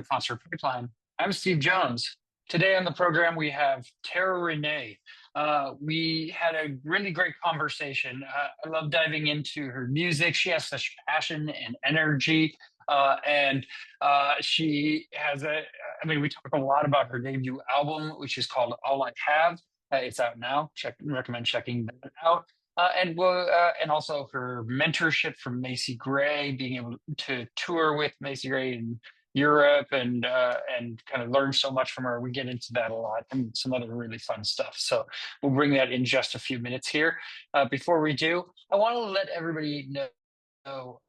the Concert Pipeline. I'm Steve Jones. Today on the program, we have Terra Renae. We had a really great conversation. I love diving into her music. She has such passion and energy. And she has we talk a lot about her debut album, which is called All I Have. It's out now. Recommend checking that out. And also her mentorship from Macy Gray, being able to tour with Macy Gray in Europe and kind of learn so much from her. We get into that a lot and some other really fun stuff. So we'll bring that in just a few minutes here. Before we do, I want to let everybody know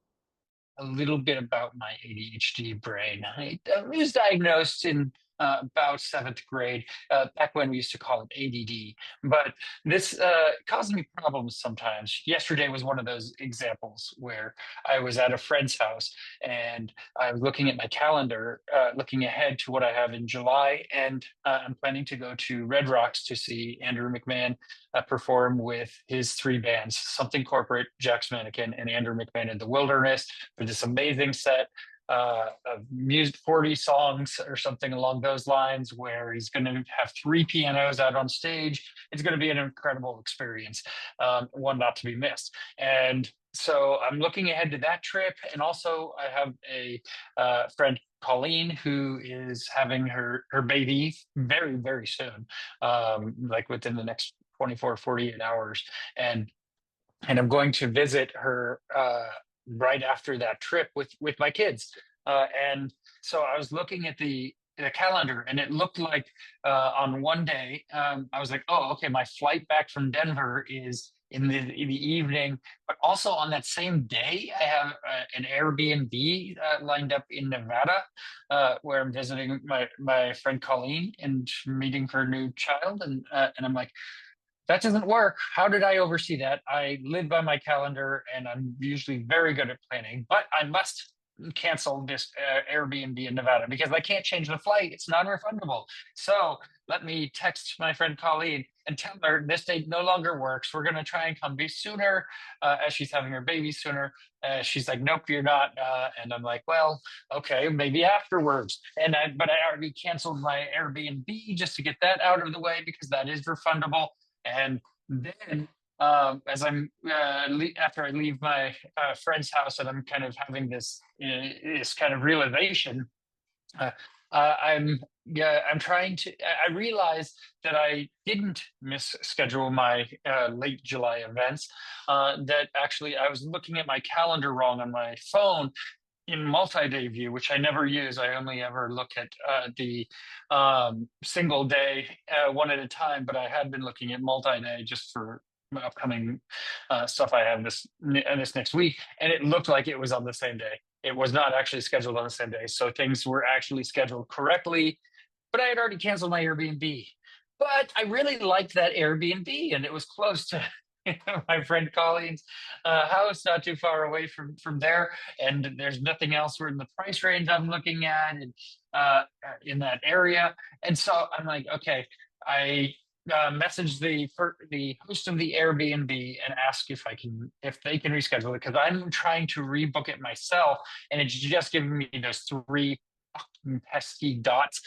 a little bit about my ADHD brain. I was diagnosed in about seventh grade, back when we used to call it ADD. But this caused me problems sometimes. Yesterday was one of those examples where I was at a friend's house and I was looking at my calendar, looking ahead to what I have in July, and I'm planning to go to Red Rocks to see Andrew McMahon perform with his three bands, Something Corporate, Jack's Mannequin, and Andrew McMahon in the Wilderness, for this amazing set of music, 40 songs or something along those lines, where he's going to have three pianos out on stage. It's going to be an incredible experience, one not to be missed. And so I'm looking ahead to that trip. And also I have a friend, Colleen, who is having her baby very, very soon, like within the next 24, 48 hours. And I'm going to visit her right after that trip with my kids. And so I was looking at the calendar, and it looked like on one day, I was like, oh, okay, my flight back from Denver is in the evening, but also on that same day, I have an Airbnb lined up in Nevada, where I'm visiting my friend Colleen and meeting her new child, and I'm like, that doesn't work. How did I oversee that? I live by my calendar and I'm usually very good at planning, but I must cancel this Airbnb in Nevada because I can't change the flight. It's non-refundable. So let me text my friend Colleen and tell her this date no longer works. We're going to try and come be sooner, as she's having her baby sooner. She's like, nope, you're not. And I'm like, well, okay, maybe afterwards. But I already canceled my Airbnb just to get that out of the way because that is refundable. And then, as I'm after I leave my friend's house, and I'm kind of having this kind of realization, I'm trying to. I realized that I didn't misschedule my late July events. That actually I was looking at my calendar wrong on my phone in multi-day view, which I never use. I only ever look at the single day, one at a time, but I had been looking at multi-day just for upcoming stuff I have this next week, and it looked like it was on the same day. It was not actually scheduled on the same day, so things were actually scheduled correctly, but I had already canceled my Airbnb. But I really liked that Airbnb, and it was close to my friend Colleen's house, not too far away from there, and there's nothing else in the price range I'm looking at in that area. And so I'm like, okay, I messaged the host of the Airbnb and ask if they can reschedule it, because I'm trying to rebook it myself, and it's just giving me those three pesky dots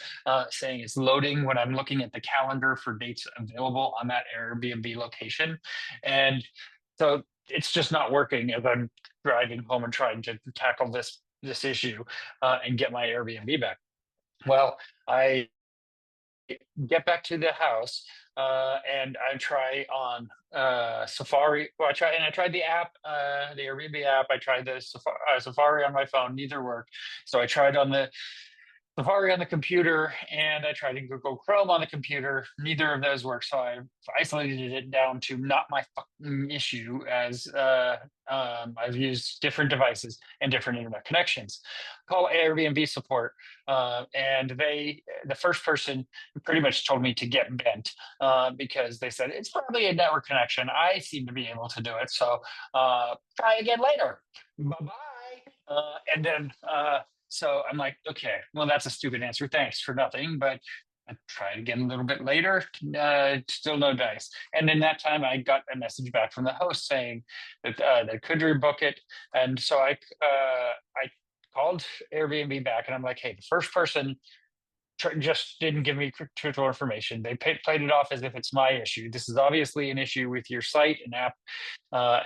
saying it's loading when I'm looking at the calendar for dates available on that Airbnb location. And so it's just not working as I'm driving home and trying to tackle this issue and get my Airbnb back. Well, I get back to the house and I try on Safari. Well, I tried the app, the Airbnb app. I tried the Safari on my phone. Neither worked. So I tried on the Safari on the computer, and I tried in Google Chrome on the computer. Neither of those worked, so I isolated it down to not my fucking issue, as I've used different devices and different internet connections. Call Airbnb support, and the first person pretty much told me to get bent because they said it's probably a network connection. I seem to be able to do it, so try again later. Bye-bye. And then so I'm like, okay, well, that's a stupid answer. Thanks for nothing. But I tried again a little bit later, still no dice. And in that time, I got a message back from the host saying that they could rebook it. And so I called Airbnb back, and I'm like, hey, the first person just didn't give me truthful information. They played it off as if it's my issue. This is obviously an issue with your site and app,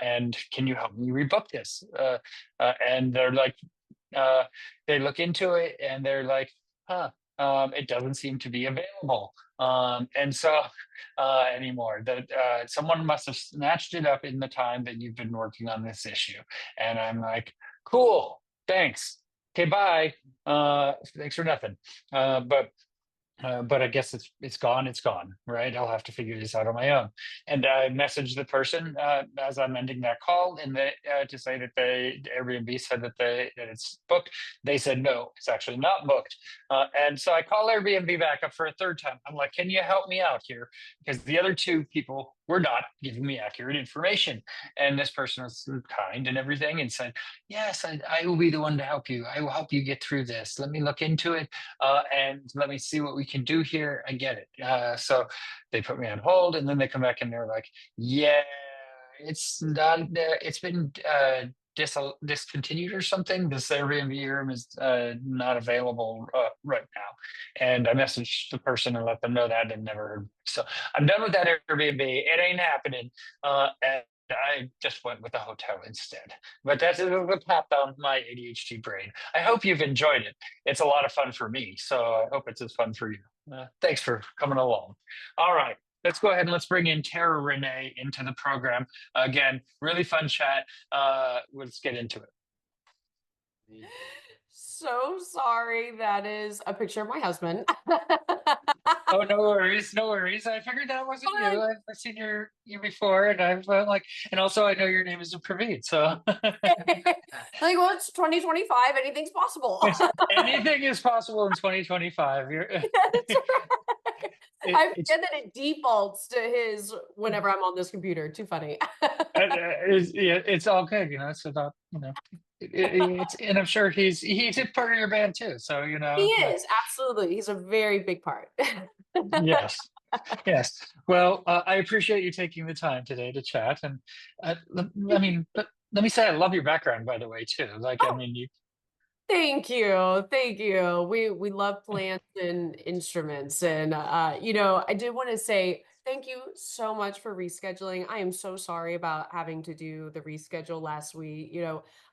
and can you help me rebook this? And they're like, uh, they look into it and they're like, huh, it doesn't seem to be available. And so anymore, that someone must have snatched it up in the time that you've been working on this issue. And I'm like, cool, thanks. Okay, bye. Thanks for nothing. But I guess it's gone. It's gone, right? I'll have to figure this out on my own. And I messaged the person as I'm ending that call, and they to say that Airbnb said that it's booked. They said no, it's actually not booked. And so I call Airbnb back up for a third time. I'm like, can you help me out here? Because the other two people were not giving me accurate information. And this person was kind and everything, and said, yes, I will be the one to help you. I will help you get through this. Let me look into it, and let me see what we can do here. I get it. So they put me on hold, and then they come back and they're like, yeah, it's not, it's been discontinued or something. This Airbnb room is not available right now. And I messaged the person and let them know that, and never heard. So I'm done with that Airbnb. It ain't happening. And I just went with a hotel instead. But that's a tap on my ADHD brain. I hope you've enjoyed it. It's a lot of fun for me, so I hope it's as fun for you. Thanks for coming along. All right, let's go ahead and let's bring in Terra Renae into the program. Again, really fun chat. Let's get into it. So sorry. That is a picture of my husband. Oh, no worries, no worries. I figured that wasn't you. I've seen you before, and I've and also I know your name is Praveen, so Like, well, it's 2025. Anything's possible. anything is possible in 2025. That's right. I It's forget that it defaults to his whenever I'm on this computer. Too funny. yeah, it's all good. It's about it's, and I'm sure he's a part of your band too. So He is, absolutely. He's a very big part. yes, yes. Well, I appreciate you taking the time today to chat, and I mean, but let me say I love your background, by the way, too. Like, I Oh, mean, you. thank you. Thank you. We love plants and instruments. And I did want to say thank you so much for rescheduling. I am so sorry about having to do the reschedule last week.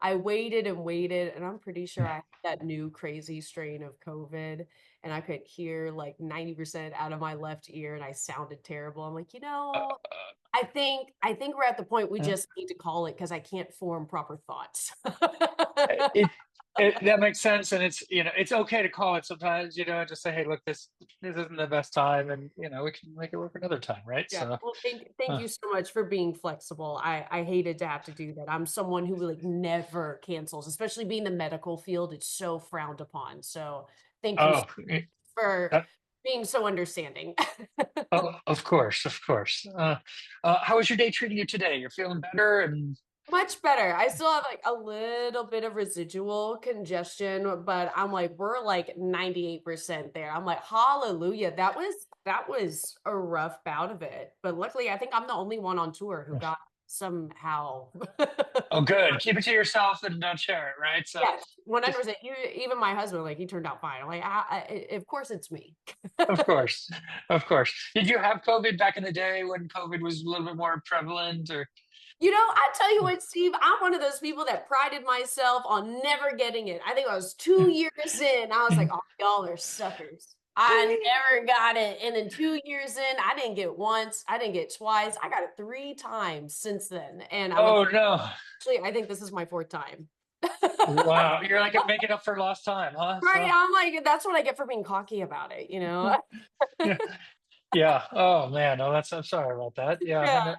I waited and waited, and I'm pretty sure I had that new crazy strain of COVID, and I could hear like 90% out of my left ear, and I sounded terrible. I'm like, I think we're at the point we Uh, just need to call it because I can't form proper thoughts. it, that makes sense, and it's okay to call it sometimes. Just say, hey, look, this isn't the best time, and we can make it work another time, right? Yeah. So, Well, thank uh, you so much for being flexible. I hated to have to do that. I'm someone who like never cancels, especially being the medical field. It's so frowned upon. So thank you oh, for uh, being so understanding. oh, of course, of course. How was your day treating you today? You're feeling better, and Much better. I still have like a little bit of residual congestion, but I'm like, we're like 98% there. I'm like, hallelujah. That was a rough bout of it. But luckily, I think I'm the only one on tour who got somehow. oh, good. Keep it to yourself and don't share it, right? So, Yes, just 100%. Even my husband, like he turned out fine. I'm like, of course it's me. of course, of course. Did you have COVID back in the day when COVID was a little bit more prevalent, or? I tell you what, Steve, I'm one of those people that prided myself on never getting it. I think I was 2 years in. I was like, oh, y'all are suckers. I never got it. And then 2 years in, I didn't get once. I didn't get twice. I got it 3 times since then. And I'm like, Oh no! actually, I think this is my fourth time. Wow, you're like making up for lost time, huh? Right. So, I'm like, that's what I get for being cocky about it, you know? yeah, yeah. Oh man, oh I'm sorry about that. Yeah, Yeah. and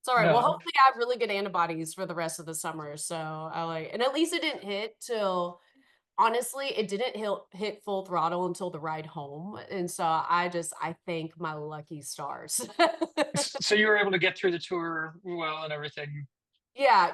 It's all right. Well, no. hopefully I have really good antibodies for the rest of the summer. So and at least it didn't hit till honestly, it didn't hit full throttle until the ride home. And so I thank my lucky stars. So you were able to get through the tour well and everything. Yeah,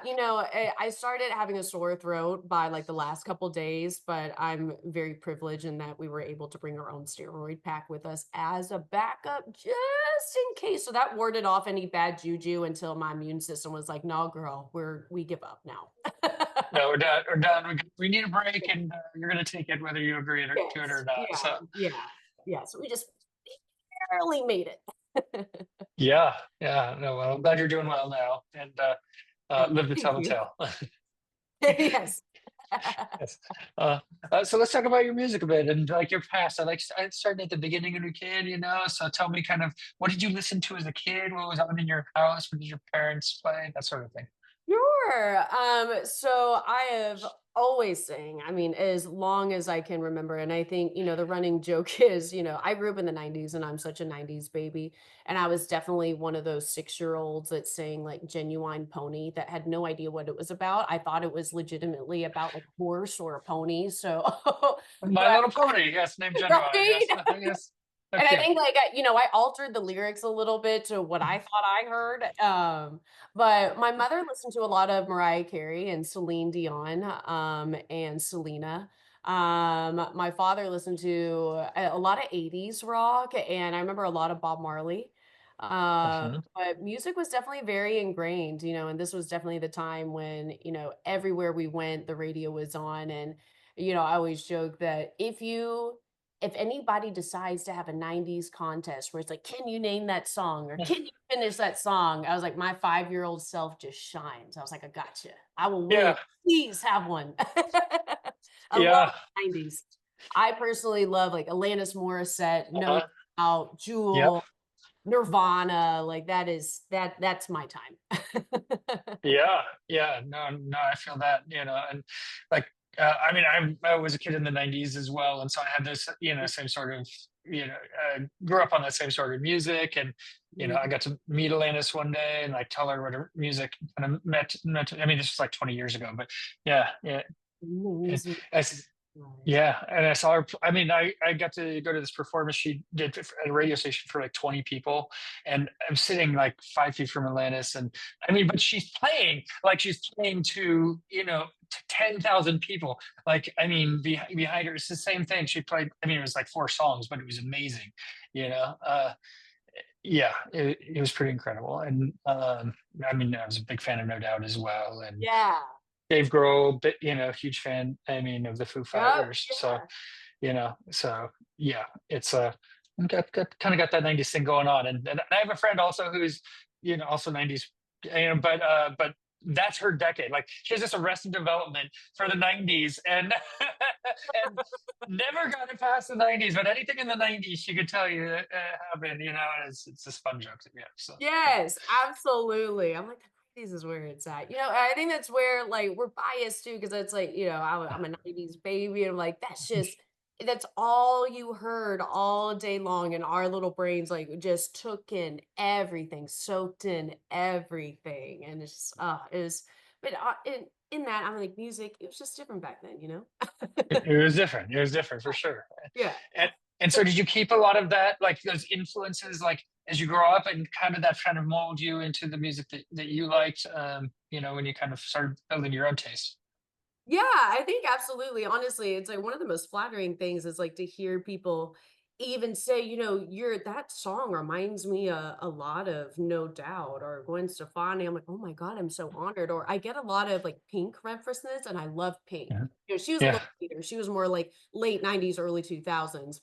I started having a sore throat by like the last couple days, but I'm very privileged in that we were able to bring our own steroid pack with us as a backup just in case. So that warded off any bad juju until my immune system was like, "No, girl, we give up now." No, we're done. We're done. We need a break, and you're going to take it whether you agree to it or Yes. not. Yeah. So, Yeah. Yeah. So we just barely made it. yeah, yeah. No, well, I'm glad you're doing well now, and live to Thank tell the you. tale. Yes. Yes. Uh, so let's talk about your music a bit and like your past. I started at the beginning of your kid, So tell me kind of what did you listen to as a kid? What was on in your house? What did your parents play? That sort of thing. Sure. So I have always sang, I mean, as long as I can remember. And I think, the running joke is, I grew up in the 90s and I'm such a 90s baby. And I was definitely one of those 6-year-olds that sang like Genuine Pony that had no idea what it was about. I thought it was legitimately about like a horse or a pony. So, My but Little Pony, yes, named Genuine, right. yes, yes. And Heck I yeah. think like I altered the lyrics a little bit to what I thought I heard. But my mother listened to a lot of Mariah Carey and Celine Dion, and Selena. My father listened to a lot of 80s rock, and I remember a lot of Bob Marley. Mhm. But music was definitely very ingrained, and this was definitely the time when, everywhere we went, the radio was on. And, I always joke that if anybody decides to have a 90s contest where it's like, can you name that song or can you finish that song? I was like, my 5-year-old self just shines. I was like, I gotcha. I will win. Yeah, Please have one. I love yeah. the 90s. I personally love like Alanis Morissette, No Uh-huh. Doubt, Yep. Jewel, Nirvana. Like that's my time. Yeah, yeah, no, no, I feel that, and like, I mean, I was a kid in the '90s as well, and so I had this, same sort of, grew up on that same sort of music, and I got to meet Alanis one day and like tell her what her music kind of meant. I mean, this was like 20 years ago, but yeah, yeah, and Amazing. I, yeah, and I saw her. I mean, I got to go to this performance she did at a radio station for like 20 people, and I'm sitting like 5 feet from Atlantis, and I mean, but she's playing to 10,000 people. Like, I mean, behind her, it's the same thing. She played. I mean, it was like 4 songs, but it was amazing. You know, yeah, it was pretty incredible, and I mean, I was a big fan of No Doubt as well, and Yeah. Dave Grohl, but huge fan. I mean, of the Foo Yep. Fighters. So Yeah. yeah, it's kind of got that '90s thing going on, and I have a friend also who's also '90s, but that's her decade. Like she has this Arrested Development for the '90s, and and never got it past the '90s, but anything in the '90s she could tell you happened. And it's a fun joke that we have. So yeah. Yes, absolutely. I'm like, the 90s is where it's at. I think that's where like we're biased too, because it's like, I'm a 90s baby. And I'm like, that's all you heard all day long. And our little brains like just took in everything, soaked in everything. And it's just it was but in that I'm like music, it was just different back then, It was different. It was different for sure. Yeah. And so did you keep a lot of that, like those influences, like as you grow up and kind of mold you into the music that you liked, when you kind of started building your own taste? Yeah, I think absolutely. Honestly, it's like one of the most flattering things is like to hear people even say, that song reminds me a lot of No Doubt or Gwen Stefani. I'm like, oh my God, I'm so honored. Or I get a lot of like Pink references and I love Pink. Yeah. She was a Yeah. little later. She was more like late 90s, early 2000s.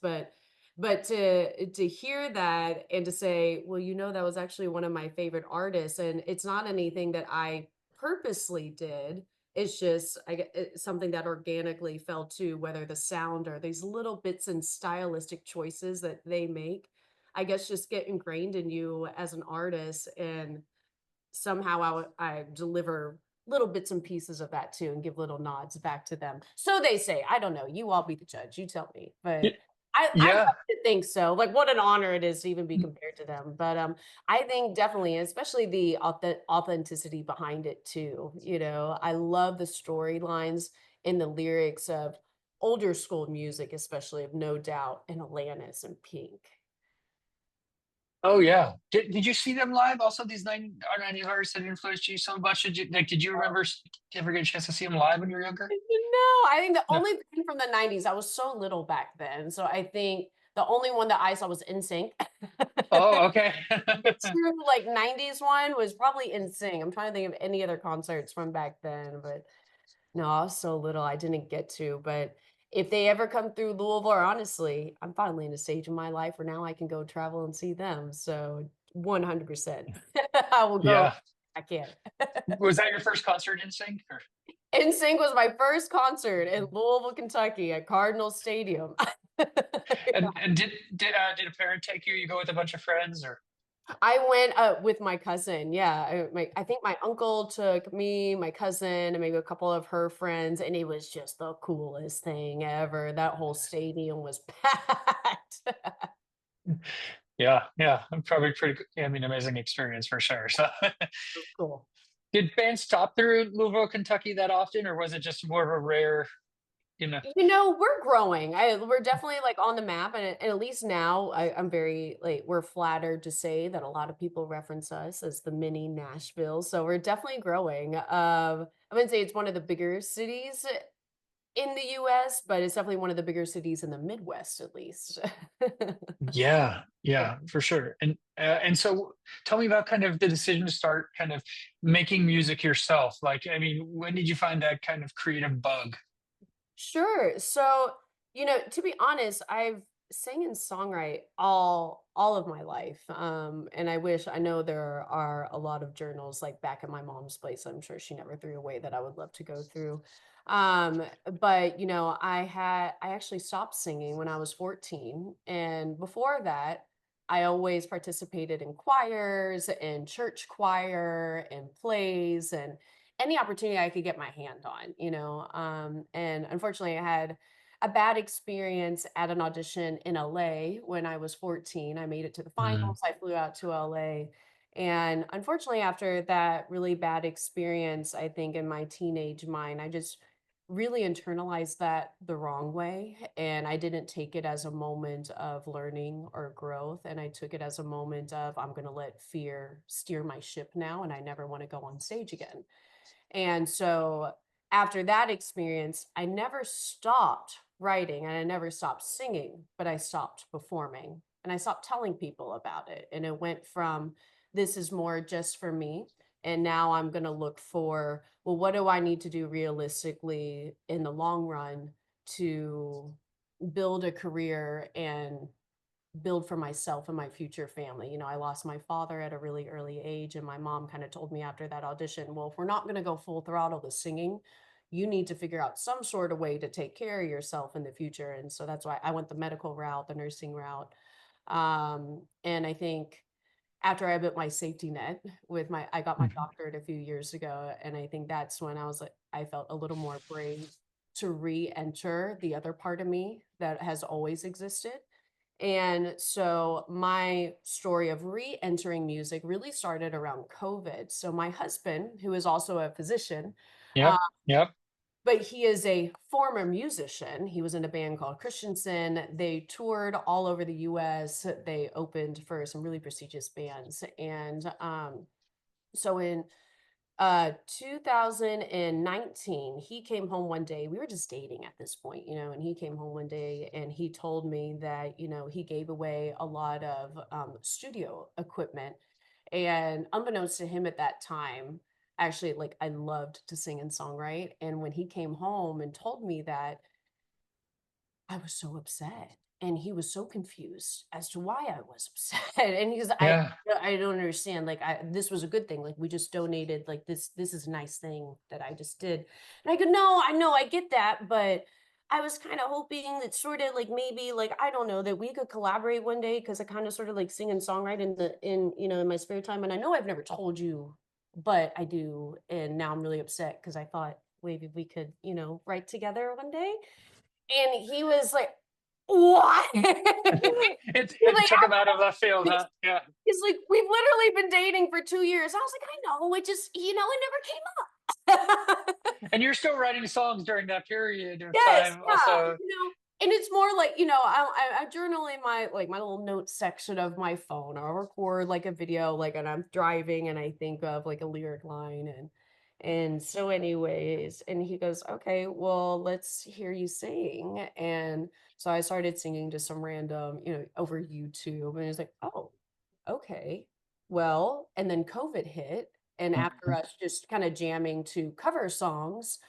But to hear that and to say, well, that was actually one of my favorite artists. And it's not anything that I purposely did, it's just it's something that organically fell to, whether the sound or these little bits and stylistic choices that they make, I guess just get ingrained in you as an artist. And somehow I deliver little bits and pieces of that too and give little nods back to them. So they say, I don't know, you all be the judge, you tell me. But Y- I like Yeah. to think so. Like what an honor it is to even be compared to them. But I think definitely, especially the authenticity behind it too. I love the storylines in the lyrics of older school music, especially of No Doubt and Alanis and Pink. Oh yeah. Did you see them live? Also, these 90s artists that influenced you so much. Did you remember ever get a chance to see them live when you were younger? No, I think the No. only thing from the 90s, I was so little back then. So I think the only one that I saw was NSYNC. Oh, okay. The true like 90s one was probably NSYNC. I'm trying to think of any other concerts from back then, but No, I was so little, I didn't get to, but if they ever come through Louisville, or honestly, I'm finally in a stage in my life where now I can go travel and see them. So 100%. I will go. Yeah. I can. Was that your first concert in sync? Or? NSYNC was my first concert in Louisville, Kentucky at Cardinal Stadium. And did a parent take you? You go with a bunch of friends, or? I went, with my cousin, yeah, I think my uncle took me, my cousin, and maybe a couple of her friends, and it was just the coolest thing ever. That whole stadium was packed. Yeah, yeah, probably pretty. I mean, amazing experience for sure. So, It was cool. did bands stop through Louisville, Kentucky that often, or was it just more of a rare, you know? You know, we're growing. We're definitely like on the map, and at least now I'm very like we're flattered to say that a lot of people reference us as the mini Nashville. So we're definitely growing. I wouldn't say it's one of the bigger cities in the US, but it's definitely one of the bigger cities in the Midwest, at least. Yeah, Yeah. yeah, for sure. And so, tell me about kind of the decision to start kind of making music yourself. Like, I mean, when did you find that kind of creative bug? Sure. So, to be honest, I've sang and songwrite all of my life. And I know there are a lot of journals like back at my mom's place. I'm sure she never threw away that I would love to go through. But I actually stopped singing when I was 14. And before that, I always participated in choirs and church choir and plays and any opportunity I could get my hand on. And unfortunately, I had a bad experience at an audition in LA when I was 14. I made it to the Mm, finals. I flew out to LA. And unfortunately, after that really bad experience, I think in my teenage mind, I just really internalized that the wrong way. And I didn't take it as a moment of learning or growth. And I took it as a moment of, I'm going to let fear steer my ship now. And I never want to go on stage again. And so after that experience, I never stopped writing and I never stopped singing, but I stopped performing and I stopped telling people about it. And it went from this is more just for me. And now I'm going to look for, well, what do I need to do realistically in the long run to build a career and build for myself and my future family. I lost my father at a really early age, and my mom kind of told me after that audition, well, if we're not going to go full throttle to singing, you need to figure out some sort of way to take care of yourself in the future. And so that's why I went the medical route, the nursing route. And I think after I built my safety net I got my mhm. doctorate a few years ago. And I think that's when I was like, I felt a little more brave to re-enter the other part of me that has always existed. And so my story of re-entering music really started around COVID. So my husband, who is also a physician, uh, Yep, yep. but he is a former musician. He was in a band called Christensen. They toured all over the US. They opened for some really prestigious bands. And so in 2019, he came home one day. We were just dating at this point, and he came home one day and he told me that, he gave away a lot of studio equipment. And unbeknownst to him at that time, actually, like I loved to sing and songwrite. And when he came home and told me that, I was so upset, and he was so confused as to why I was upset, and he's Yeah. I don't understand, like, this was a good thing, like, we just donated, like, this is a nice thing that I just did, and I go, "No, I know, I get that, but I was kinda hoping that sorta, like, maybe, like, I don't know, that we could collaborate one day because I kinda sorta like sing and songwrite in my spare time, and I know I've never told you, but I do, and now I'm really upset because I thought maybe we could, write together one day." And he was like, "What?" He's It like, took him out of left field, huh? Yeah. he's like, "We've literally been dating for 2 years." I was like, "I know, it just, it never came up." And you're still writing songs during that period of Yes, time, yeah, also. and it's more like, I journal in my little notes section of my phone. I'll record like a video, like, and I'm driving and I think of like a lyric line and so anyways, and he goes, "Okay, well, let's hear you sing." And so I started singing to some random, over YouTube, and he's like, "Oh, okay." Well, and then COVID hit, and after Mhm. us just kind of jamming to cover songs,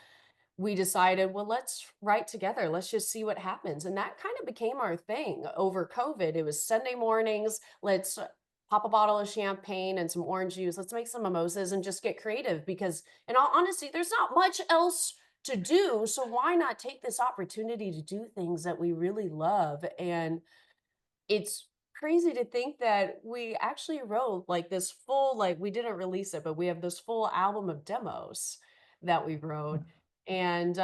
we decided, well, let's write together. Let's just see what happens. And that kind of became our thing over COVID. It was Sunday mornings. Let's pop a bottle of champagne and some orange juice. Let's make some mimosas and just get creative because, in all honesty, there's not much else to do. So why not take this opportunity to do things that we really love? And it's crazy to think that we actually wrote like this full, like we didn't release it, but we have this full album of demos that we wrote. And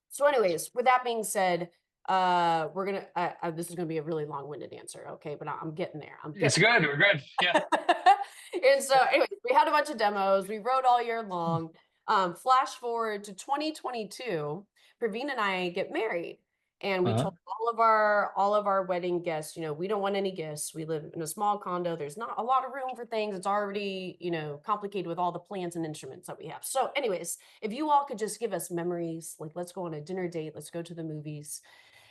so anyways, with that being said, we're gonna this is gonna be a really long-winded answer, okay, but I'm getting there. I'm It's getting good. We're good. Yeah. and so anyways, we had a bunch of demos, we wrote all year long. Flash forward to 2022, Praveen and I get married. And we Uh-huh. told all of our wedding guests, we don't want any gifts. We live in a small condo. There's not a lot of room for things. It's already, complicated with all the plants and instruments that we have. So, anyways, if you all could just give us memories, like let's go on a dinner date, let's go to the movies.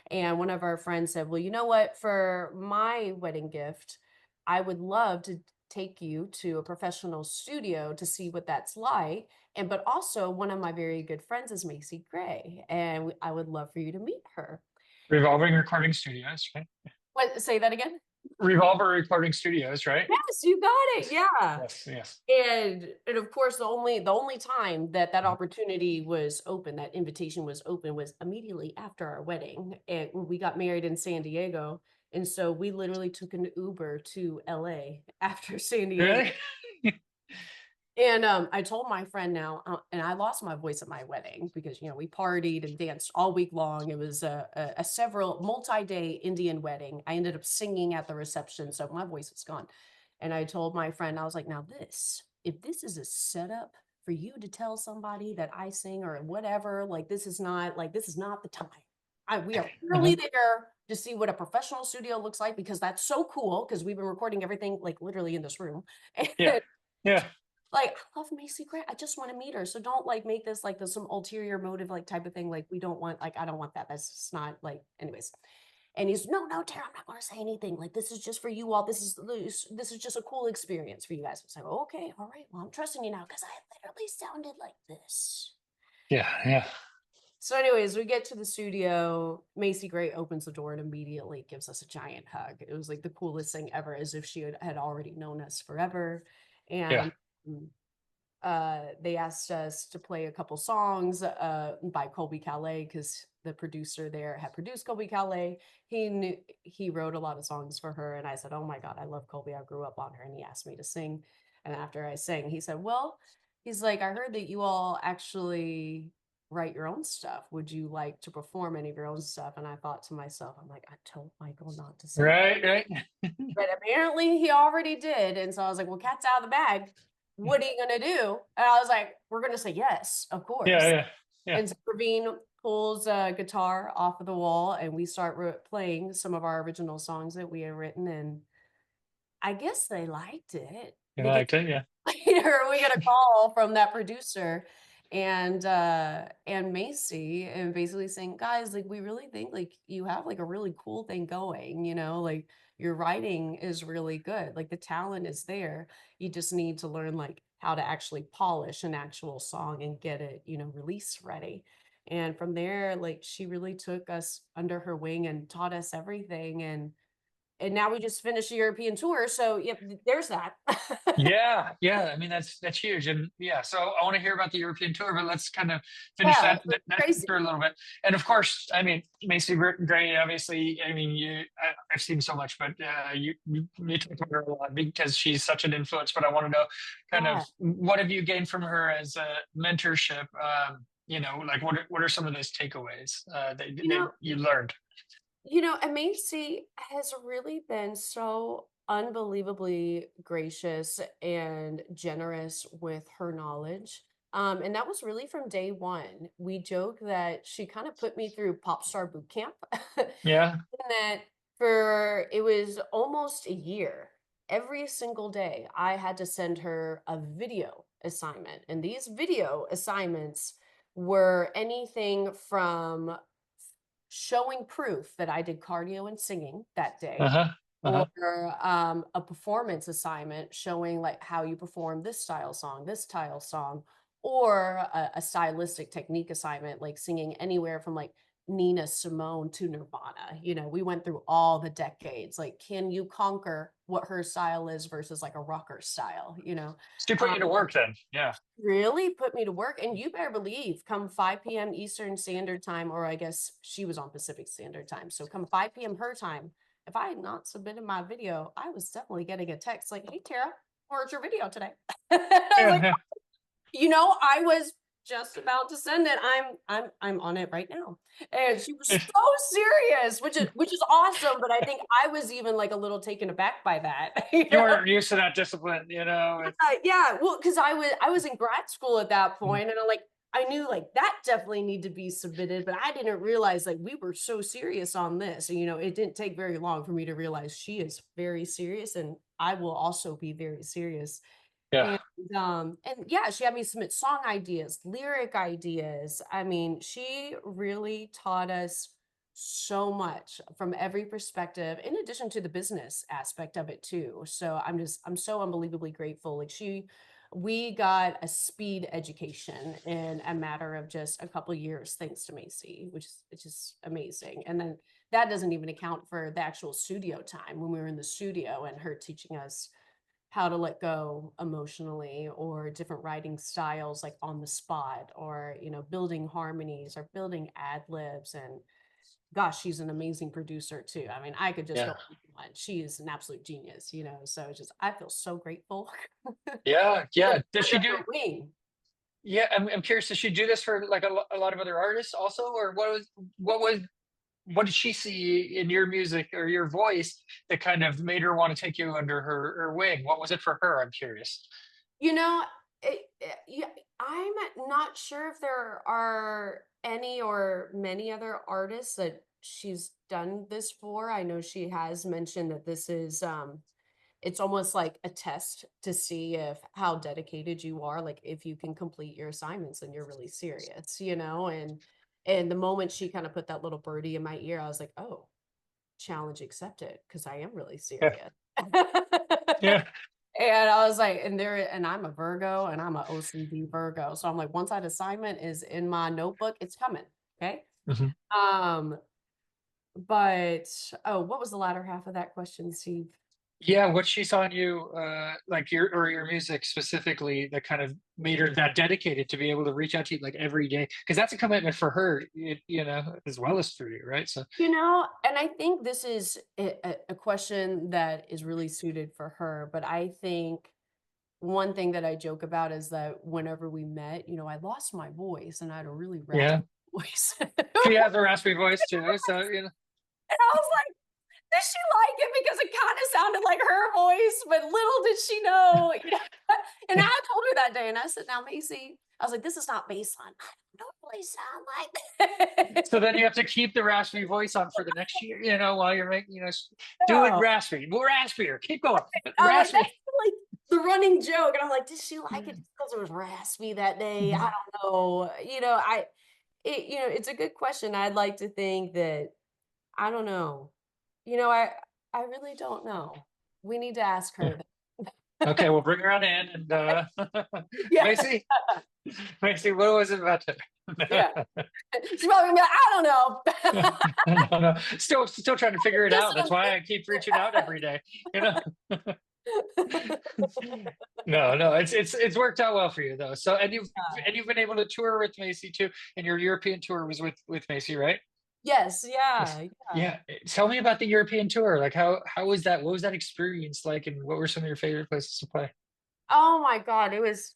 And one of our friends said, well, you know what? For my wedding gift, I would love to take you to a professional studio to see what that's like. And but also one of my very good friends is Macy Gray, and I would love for you to meet her. Revolving Recording Studios, right? What, say that again? Revolver Recording Studios, right? Yes, you got it. Yeah. Yes, yes. And of course, the only time that that opportunity was open, that invitation was open, was immediately after our wedding, and we got married in San Diego. And so we literally took an Uber to LA after San Diego. Really? And I told my friend now, and I lost my voice at my wedding because we partied and danced all week long. It was a several multi-day Indian wedding. I ended up singing at the reception, so my voice was gone. And I told my friend, I was like, now if this is a setup for you to tell somebody that I sing or whatever, this is not the time. We are Uh-huh. really there to see what a professional studio looks like because that's so cool because we've been recording everything like literally in this room. Yeah. And Yeah. like, I love Macy Gray. I just want to meet her. So don't like make this like some ulterior motive like type of thing. Like we don't want I don't want that. That's just not like anyways. And he's no, no, Tara, I'm not going to say anything. Like this is just for you all. This is just a cool experience for you guys. I was like, okay, all right. Well, I'm trusting you now because I literally sounded like this. Yeah. Yeah. So, anyways, we get to the studio. Macy Gray opens the door and immediately gives us a giant hug. It was like the coolest thing ever, as if she had already known us forever. Yeah. And they asked us to play a couple songs by Colby Calais because the producer there had produced Colby Calais. He wrote a lot of songs for her, and I said, "Oh my God, I love Colby. I grew up on her." And he asked me to sing, and after I sang, he said, "Well, he's like, I heard that you all actually write your own stuff. Would you like to perform any of your own stuff?" And I thought to myself, I'm like, I told Michael not to say, Right. Right. but apparently he already did. And so I was like, well, cat's out of the bag. What are you going to do? And I was like, we're going to say yes, of Yeah. course. Yeah. Yeah. And so Praveen pulls a guitar off of the wall and we start playing some of our original songs that we had written. And I guess they liked it You because liked it? Yeah. later we get a call from that producer and Macy and basically saying, guys, like we really think like you have like a really cool thing going, like your writing is really good. Like the talent is there. You just need to learn like how to actually polish an actual song and get it, release ready. And from there, like she really took us under her wing and taught us everything. And now we just finished a European tour. So yep, there's that. Yeah, yeah. I mean, that's huge, and yeah. So I want to hear about the European tour, but let's kind of finish Yeah, that crazy. chapter a little bit. And of course, I mean, Macy Gray. Obviously, I mean, I've seen so much, but you talk about her a lot because she's such an influence. But I want to know, kind of, Yeah. what have you gained from her as a mentorship? Like what are some of those takeaways You know, you learned? and Macy has really been so unbelievably gracious and generous with her knowledge. And that was really from day one. We joke that she kind of put me through pop star boot camp. Yeah. And that for it was almost a year. Every single day, I had to send her a video assignment. And these video assignments were anything from showing proof that I did cardio and singing that Uh day, huh. Uh or huh. a performance assignment showing like how you perform this style song, or a stylistic technique assignment, like singing anywhere from like Nina Simone to Nirvana. You know, we went through all the decades. Like, can you conquer what her style is versus like a rocker style? You know, She put you to work then. Yeah. really put me to work. And you better believe, come 5 p.m. Eastern Standard Time, or I guess she was on Pacific Standard Time. So come 5 p.m. her time, if I had not submitted my video, I was definitely getting a text like, "Hey Tara, where's your video today?" I was like, Yeah. you know, I was just about to send it. I'm on it right now. And she was Yeah. so serious, which is awesome. But I think I was even like a little taken aback by that. You You know? weren't used to that discipline, you know. Yeah, well, because I was in grad school at that point, and I knew like that definitely need to be submitted, but I didn't realize like we were so serious on this. And, you know, it didn't take very long for me to realize she is very serious, and I will also be very serious. Yeah. And and yeah, she had me submit song ideas, lyric ideas. I mean, she really taught us so much from every perspective, in addition to the business aspect of it too. So I'm so unbelievably grateful. Like we got a speed education in a matter of just a couple of years, thanks to Macy, which is amazing. And then that doesn't even account for the actual studio time when we were in the studio and her teaching us how to let go emotionally, or different writing styles like on the spot, or you know, building harmonies or building ad libs. And gosh, she's an amazing producer too. I mean, I could just Yeah. go on. She is an absolute genius, you know. So it's just I feel so grateful Yeah. to Yeah. Does be she under do? her wing. Yeah, I'm curious. Does she do this for like a lot of other artists also, or what was what did she see in your music or your voice that kind of made her want to take you under her wing? What was it for her? I'm curious. You know, yeah, I'm not sure if there are any or many other artists that she's done this for. I know she has mentioned that this is it's almost like a test to see if how dedicated you are, like if you can complete your assignments and you're really serious, you know. And the moment she kind of put that little birdie in my ear, I was like, oh, challenge accepted, because I am really Yeah. serious. Yeah. And I was like, and I'm a Virgo, and I'm a OCD Virgo. So I'm like, once that assignment is in my notebook, it's coming. Okay. Mhm. Um, but oh, what was the latter half of that question, Steve? Yeah, what she saw in you, like your music specifically, that kind of made her that dedicated to be able to reach out to you like every day, because that's a commitment for her, you know, as well as for you, right? So You know, and I think this is a question that is really suited for her. But I think one thing that I joke about is that whenever we met, you know, I lost my voice and I had a really yeah, raspy voice. she has a raspy voice too. So And I was like, did she like it because it kind of sounded like her voice? But little did she know, you know. And I told her that day, and I said, "Now, Macy," I was like, "this is not baseline. I don't normally sound like." so then you have to keep the raspy voice on for the next year, you know, while you're making, do it No, raspy, more raspier, keep going, I'm like, that's raspy. like the running joke, and I'm like, "Did she like it because it was raspy that day?" I don't know. You know, it's a good question. I'd like to think that I don't know. You know, I really don't know. We need to ask Yeah. her. Okay, we'll bring her on in and Yeah, Macy, Macy, what was it about yeah. to? She's probably gonna be like, "I don't know." No, no, still trying to figure it out. That's Dissonance. why I keep reaching out every day. You know. No, no, it's worked out well for you though. So and you've been able to tour with Macy too, and your European tour was with Macy, right? Yes, Yes. yeah, yeah. Yeah. Tell me about the European tour. Like how was that? What was that experience like, and what were some of your favorite places to play? Oh my God, it was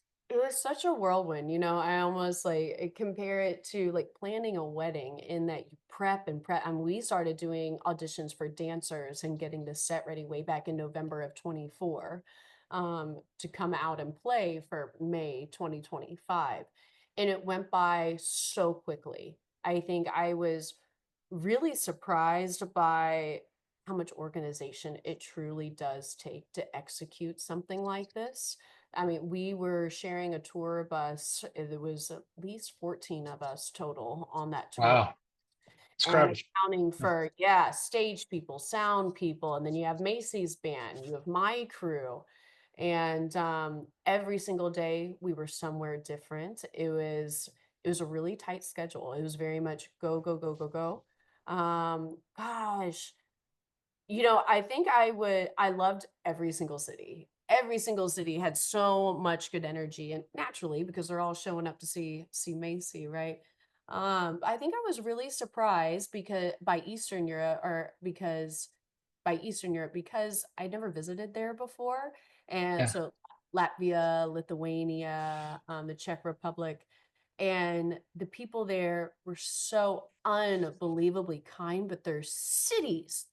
such a whirlwind, you know. I almost like compare it to like planning a wedding, in that you prep and prep. And we started doing auditions for dancers and getting the set ready way back in November of 24, to come out and play for May 2025. And it went by so quickly. I think I was really surprised by how much organization it truly does take to execute something like this. I mean, we were sharing a tour bus. There was at least 14 of us total on that tour. Wow, it's And crowded. accounting for, yeah, stage people, sound people, and then you have Macy's band, you have my crew. And every single day we were somewhere different. It was a really tight schedule. It was very much go, go, go, go, go. Gosh, I think I loved every single city. Every single city had so much good energy, and naturally, because they're all showing up to see Macy, right? I think I was really surprised because by Eastern Europe because I never visited there before. And Yeah. so Latvia, Lithuania, the Czech Republic, and the people there were so unbelievably kind, but their cities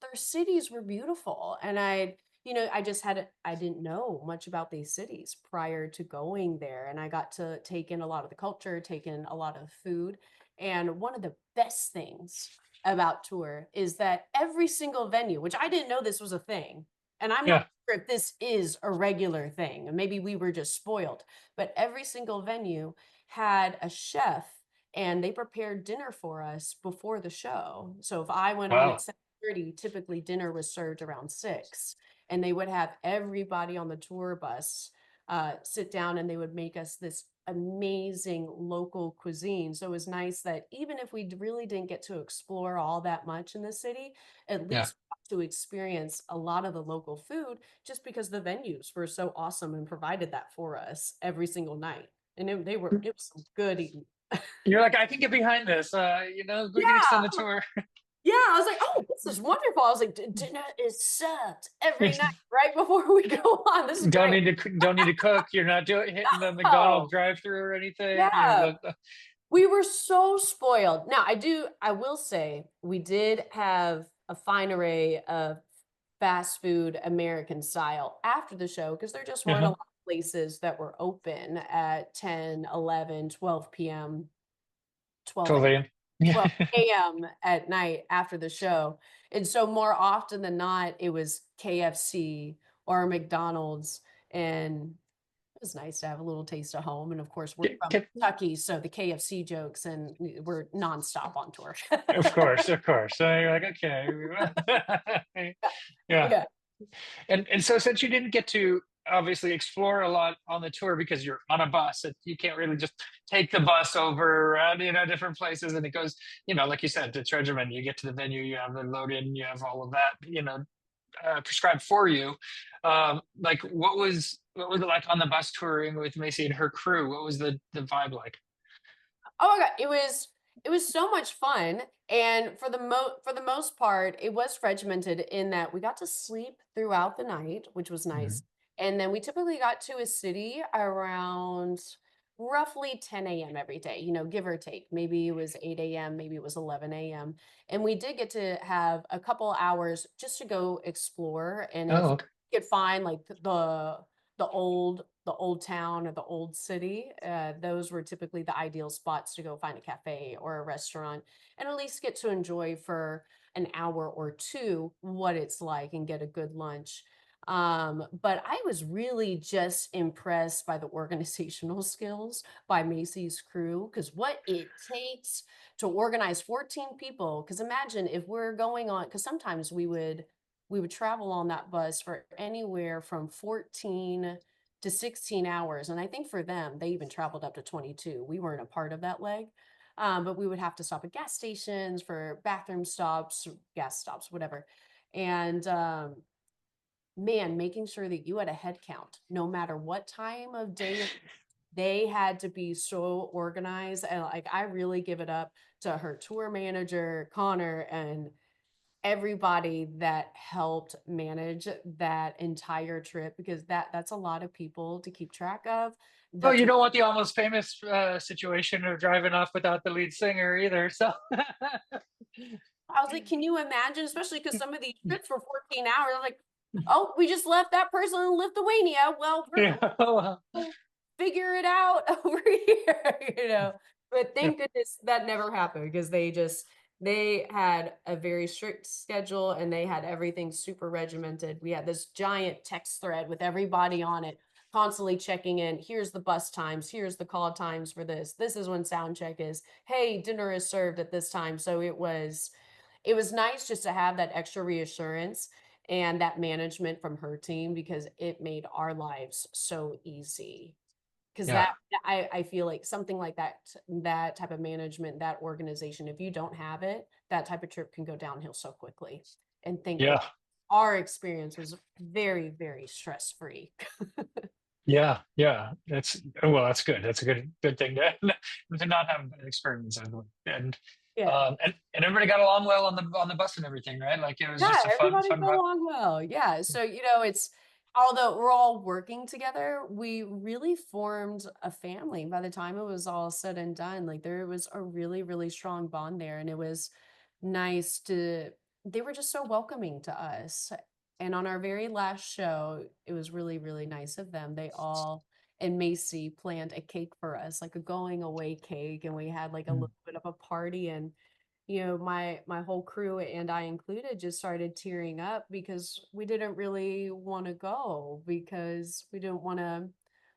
were beautiful. And I didn't know much about these cities prior to going there. And I got to take in a lot of the culture, take in a lot of food. And one of the best things about tour is that every single venue, which I didn't know this was a thing, and I'm not Yeah. sure if this is a regular thing, and maybe we were just spoiled, but every single venue had a chef and they prepared dinner for us before the show. So if I went on at Wow. 7:30, typically dinner was served around 6, and they would have everybody on the tour bus sit down, and they would make us this amazing local cuisine. So it was nice that even if we really didn't get to explore all that much in the city, at Yeah. least we got to experience a lot of the local food just because the venues were so awesome and provided that for us every single night. And it was some good eating. You're like, I can get behind this. We can extend the Yeah. tour. Yeah. I was like, oh, this is wonderful. I was like, dinner is served every night right before we go on. This is great. Don't need to cook. You're not doing hitting the McDonald's Oh, drive-through or anything. yeah. We were so spoiled. Now, I will say we did have a fine array of fast food American style after the show because there just weren't a Uh-huh. lot of places that were open at 10, 11, 12 p.m., 12 12 a.m. Yeah. 12 a.m. at night after the show. And so more often than not, it was KFC or McDonald's. And it was nice to have a little taste of home. And of course, we're from Kentucky, so the KFC jokes and we're nonstop on tour. Of course, of course. So you're like, okay. Yeah. Yeah. And so since you didn't get to obviously explore a lot on the tour because you're on a bus, you can't really just take the bus over around, different places. And it goes, like you said, it's regimen. You get to the venue, you have the load in, you have all of that, prescribed for you. Like what was it like on the bus touring with Macy and her crew? What was the vibe like? Oh my God, it was so much fun. And for the most part, it was regimented in that we got to sleep throughout the night, which was Mhm. nice. And then we typically got to a city around roughly 10 a.m. every day, give or take. Maybe it was 8 a.m., maybe it was 11 a.m. And we did get to have a couple hours just to go explore. And if Oh, we okay. could find like the old town or the old city, those were typically the ideal spots to go find a cafe or a restaurant and at least get to enjoy for an hour or two what it's like and get a good lunch. But I was really just impressed by the organizational skills by Macy's crew, because what it takes to organize 14 people. Because imagine if we're going on, because sometimes we would travel on that bus for anywhere from 14 to 16 hours. And I think for them, they even traveled up to 22. We weren't a part of that leg. But we would have to stop at gas stations for bathroom stops, gas stops, whatever. And man, making sure that you had a head count, no matter what time of day they had to be so organized. And like, I really give it up to her tour manager, Connor, and everybody that helped manage that entire trip, because that's a lot of people to keep track of. Oh, That's you don't want the almost famous situation of driving off without the lead singer either. So, I was like, can you imagine, especially because some of these trips were 14 hours, like, oh, we just left that person in Lithuania. Well, well, we'll figure it out over here. But yeah. thank goodness that never happened, because they had a very strict schedule and they had everything super regimented. We had this giant text thread with everybody on it, constantly checking in. Here's the bus times. Here's the call times for this. This is when sound check is. Hey, dinner is served at this time. So it was nice just to have that extra reassurance. and that management from her team, because it made our lives so easy. Because Yeah. I feel like something like that, that type of management, that organization, if you don't have it, that type of trip can go downhill so quickly. And thankfully, Yeah. our experience was very, very stress free. Yeah. Yeah. That's well, that's good. That's a good thing to to not have a bad experience with. Yeah. And everybody got along well on the bus and everything, right? Like it was Yeah, just a everybody fun got vibe. along well. Yeah. So, it's although we're all working together, we really formed a family by the time it was all said and done. Like there was a really, really strong bond there. And it was nice to, they were just so welcoming to us. And on our very last show, it was really, really nice of them. They all, and Macy planned a cake for us, like a going away cake. And we had like a Mm. little bit of a party, and my whole crew and I included just started tearing up because we didn't really want to go, because we didn't want to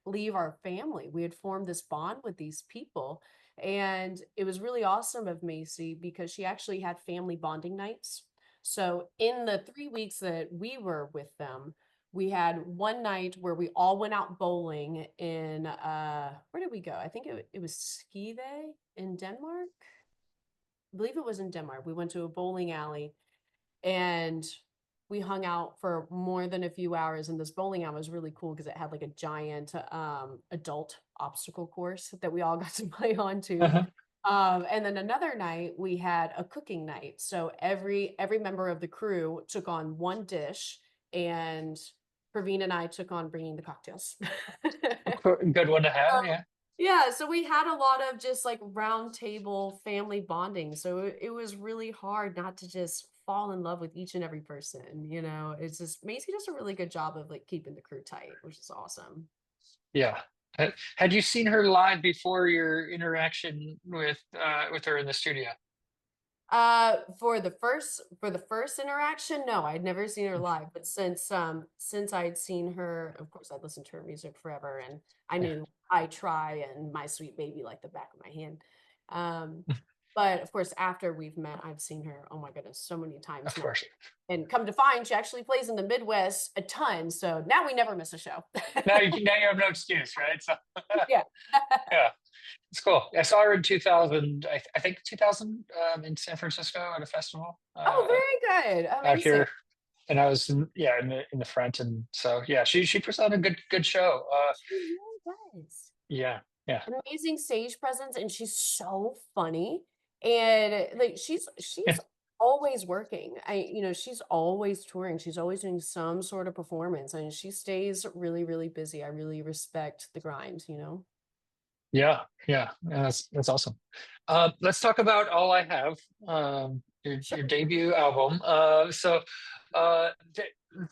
leave our family. We had formed this bond with these people, and it was really awesome of Macy because she actually had family bonding nights. So in the 3 weeks that we were with them, we had one night where we all went out bowling in where did we go? I think it was Skive in Denmark. I believe it was in Denmark. We went to a bowling alley and we hung out for more than a few hours. And this bowling alley was really cool because it had like a giant adult obstacle course that we all got to play on too. Uh-huh. And then another night we had a cooking night. So every member of the crew took on one dish, and Praveen and I took on bringing the cocktails. Good one to have. Yeah. Yeah, so we had a lot of just like round table family bonding. So it was really hard not to just fall in love with each and every person. It's just Macy does a really good job of like keeping the crew tight, which is awesome. Yeah. Had you seen her live before your interaction with her in the studio? For the first interaction, no, I'd never seen her live, but since I'd seen her, of course I'd listened to her music forever, and I Yeah. knew I Try and My Sweet Baby like the back of my hand. Um, but of course after we've met, I've seen her, oh my goodness, so many times Of now. course. And come to find, she actually plays in the Midwest a ton, so now we never miss a show. Now you have no excuse, right? So Yeah. yeah, it's cool. I saw her in 2000, I think 2000, in San Francisco at a festival Oh, very good. out Amazing. here, and I was yeah in the front, and so yeah, she puts on a good show. She really does. Yeah, yeah, An amazing stage presence, and she's so funny, and like she's yeah, always working. She's always touring, she's always doing some sort of performance, and she stays really, really busy. I really respect the grind. yeah, yeah. That's awesome. Let's talk about All I Have, your Sure. debut album. Uh, the,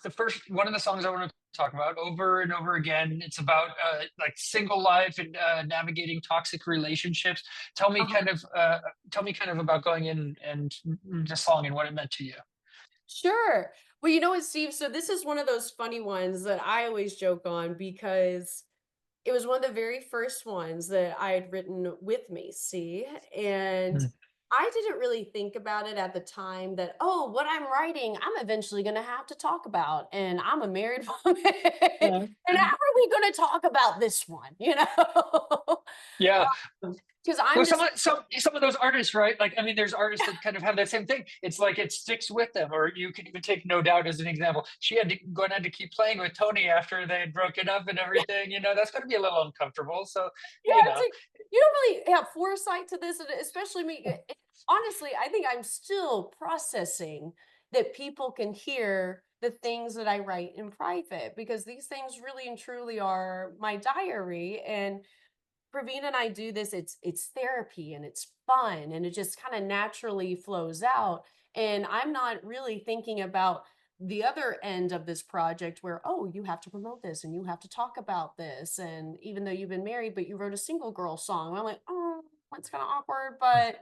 the first one of the songs I want to talk about over and over again. It's about like single life and navigating toxic relationships. Tell me Uh-huh. kind of about going in and the song and what it meant to you. Sure. Well, you know what, Steve? So this is one of those funny ones that I always joke on, because it was one of the very first ones that I had written with Macy, and Mm. I didn't really think about it at the time that, oh, what I'm writing, I'm eventually going to have to talk about. And I'm a married woman. Uh, And how are we going to talk about this one? yeah. Because Well, I'm just, some of those artists, right? Like, I mean, there's artists that kind of have that same thing. It's like it sticks with them. Or you can even take No Doubt as an example. She had to go ahead to keep playing with Tony after they had broken up and everything. That's going to be a little uncomfortable. So, yeah, you it's know, like, you don't really have foresight to this. And especially me, honestly, I think I'm still processing that people can hear the things that I write in private, because these things really and truly are my diary. And Praveen and I do this, it's therapy and it's fun, and it just kind of naturally flows out. And I'm not really thinking about the other end of this project where, oh, you have to promote this and you have to talk about this. And even though you've been married, but you wrote a single girl song. And I'm like, oh, that's kind of awkward, but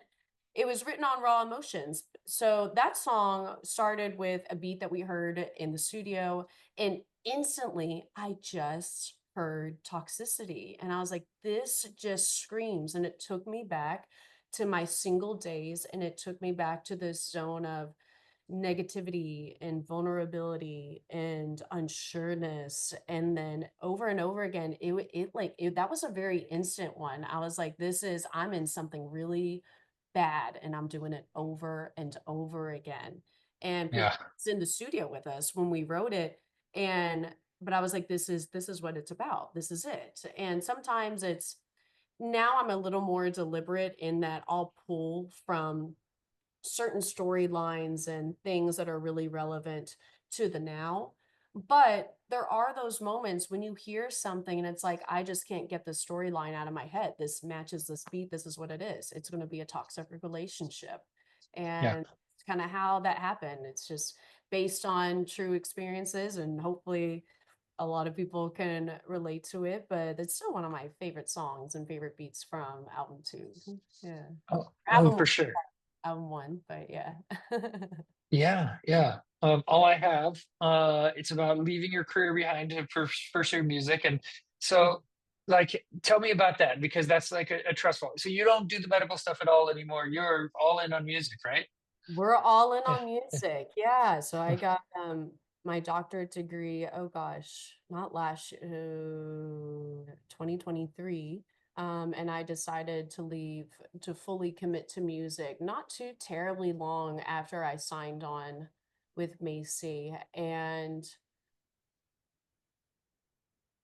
it was written on raw emotions. So that song started with a beat that we heard in the studio, and instantly I just heard toxicity. And I was like, this just screams. And it took me back to my single days, and it took me back to this zone of negativity and vulnerability and unsureness. And then over and over again, that was a very instant one. I was like, I'm in something really bad and I'm doing it over and over again. And Praveen Yeah. was in the studio with us when we wrote it. And but I was like, this is what it's about. This is it. And sometimes it's now I'm a little more deliberate in that I'll pull from certain storylines and things that are really relevant to the now. But there are those moments when you hear something and it's like, I just can't get the storyline out of my head. This matches this beat. This is what it is. It's going to be a toxic relationship. Yeah. And it's kind of how that happened. It's just based on true experiences, and hopefully a lot of people can relate to it. But it's still one of my favorite songs and favorite beats from album two. Yeah. Oh, Album for sure. one, but yeah. Yeah, yeah. All I have, it's about leaving your career behind to pursue music. And so, like, tell me about that because that's like a trust fall. So you don't do the medical stuff at all anymore. You're all in on music, right? We're all in Yeah. on music. Yeah. So I got my doctorate degree, oh gosh, not last 2023. And I decided to leave to fully commit to music not too terribly long after I signed on with Macy. And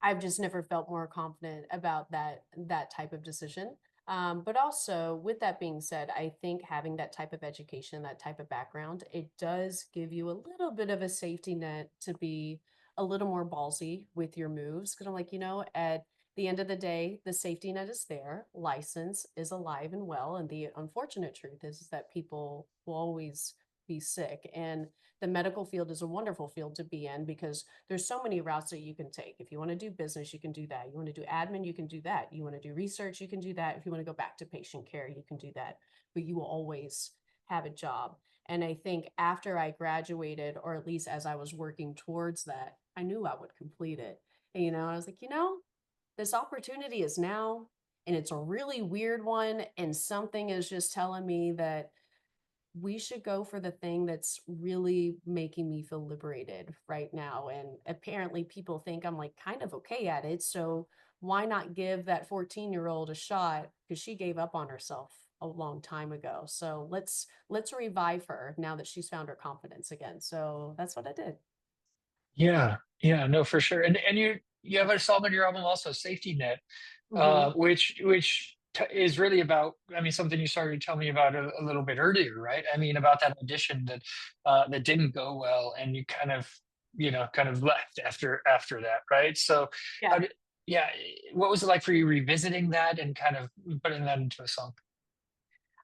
I've just never felt more confident about that type of decision. But also, with that being said, I think having that type of education, that type of background, it does give you a little bit of a safety net to be a little more ballsy with your moves. Because I'm like, at the end of the day, the safety net is there. License is alive and well. And the unfortunate truth is that people will always be sick. And the medical field is a wonderful field to be in because there's so many routes that you can take. If you want to do business, you can do that. You want to do admin, you can do that. You want to do research, you can do that. If you want to go back to patient care, you can do that. But you will always have a job. And I think after I graduated, or at least as I was working towards that, I knew I would complete it. And, I was like, this opportunity is now, and it's a really weird one. And something is just telling me that we should go for the thing that's really making me feel liberated right now. And apparently people think I'm like kind of okay at it. So why not give that 14-year-old a shot? Because she gave up on herself a long time ago. So let's revive her now that she's found her confidence again. So that's what I did. Yeah, yeah, no, for sure. And you have a song on your album also, Safety Net, Mhm. which is really about, I mean, something you started to tell me about a little bit earlier, right? I mean, about that audition that didn't go well, and you kind of left after that, right? So, Yeah. how did, yeah, what was it like for you revisiting that and kind of putting that into a song?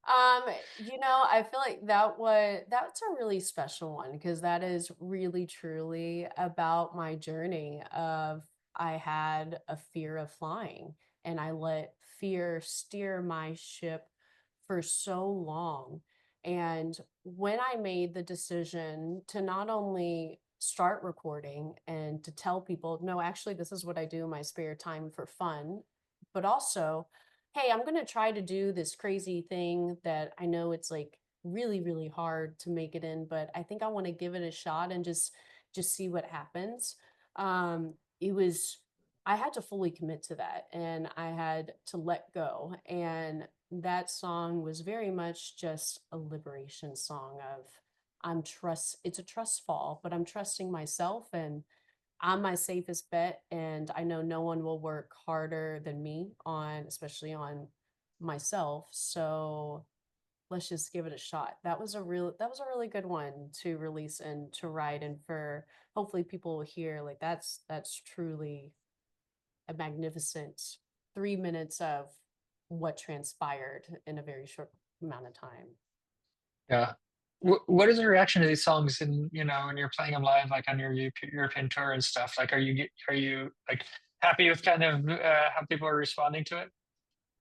I feel like that's a really special one because that is really truly about my journey of I had a fear of flying and I let fear steer my ship for so long. And when I made the decision to not only start recording and to tell people, no, actually, this is what I do in my spare time for fun, but also hey, I'm going to try to do this crazy thing that I know it's like really, really hard to make it in, but I think I want to give it a shot and just see what happens. It was I had to fully commit to that and I had to let go. And that song was very much just a liberation song of it's a trust fall, but I'm trusting myself and I'm my safest bet, and I know no one will work harder than me especially on myself. So let's just give it a shot. That was a really good one to release and to write, and for hopefully people will hear like that's truly a magnificent 3 minutes of what transpired in a very short amount of time. Yeah. What is the reaction to these songs and when you're playing them live, like on your European tour and stuff? Like, are you like happy with kind of how people are responding to it?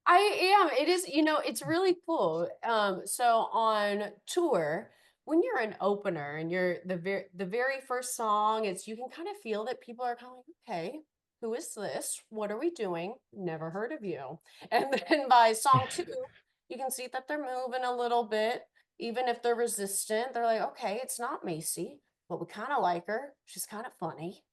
I am. It is, it's really cool. So on tour, when you're an opener and you're the very first song, it's you can kind of feel that people are kind of like, okay, who is this? What are we doing? Never heard of you. And then by song two, you can see that they're moving a little bit. even if they're resistant, they're like, okay, it's not Macy, but we kind of like her. She's kind of funny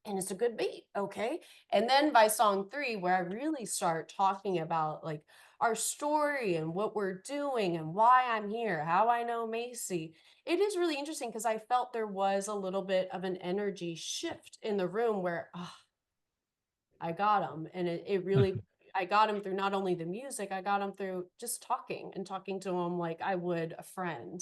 and it's a good beat. Okay. And then by song three, where I really start talking about like our story and what we're doing and why I'm here, how I know Macy, it is really interesting because I felt there was a little bit of an energy shift in the room where, oh, I got him. And it really, I got him through not only the music, I got him through just talking and talking to him like I would a friend.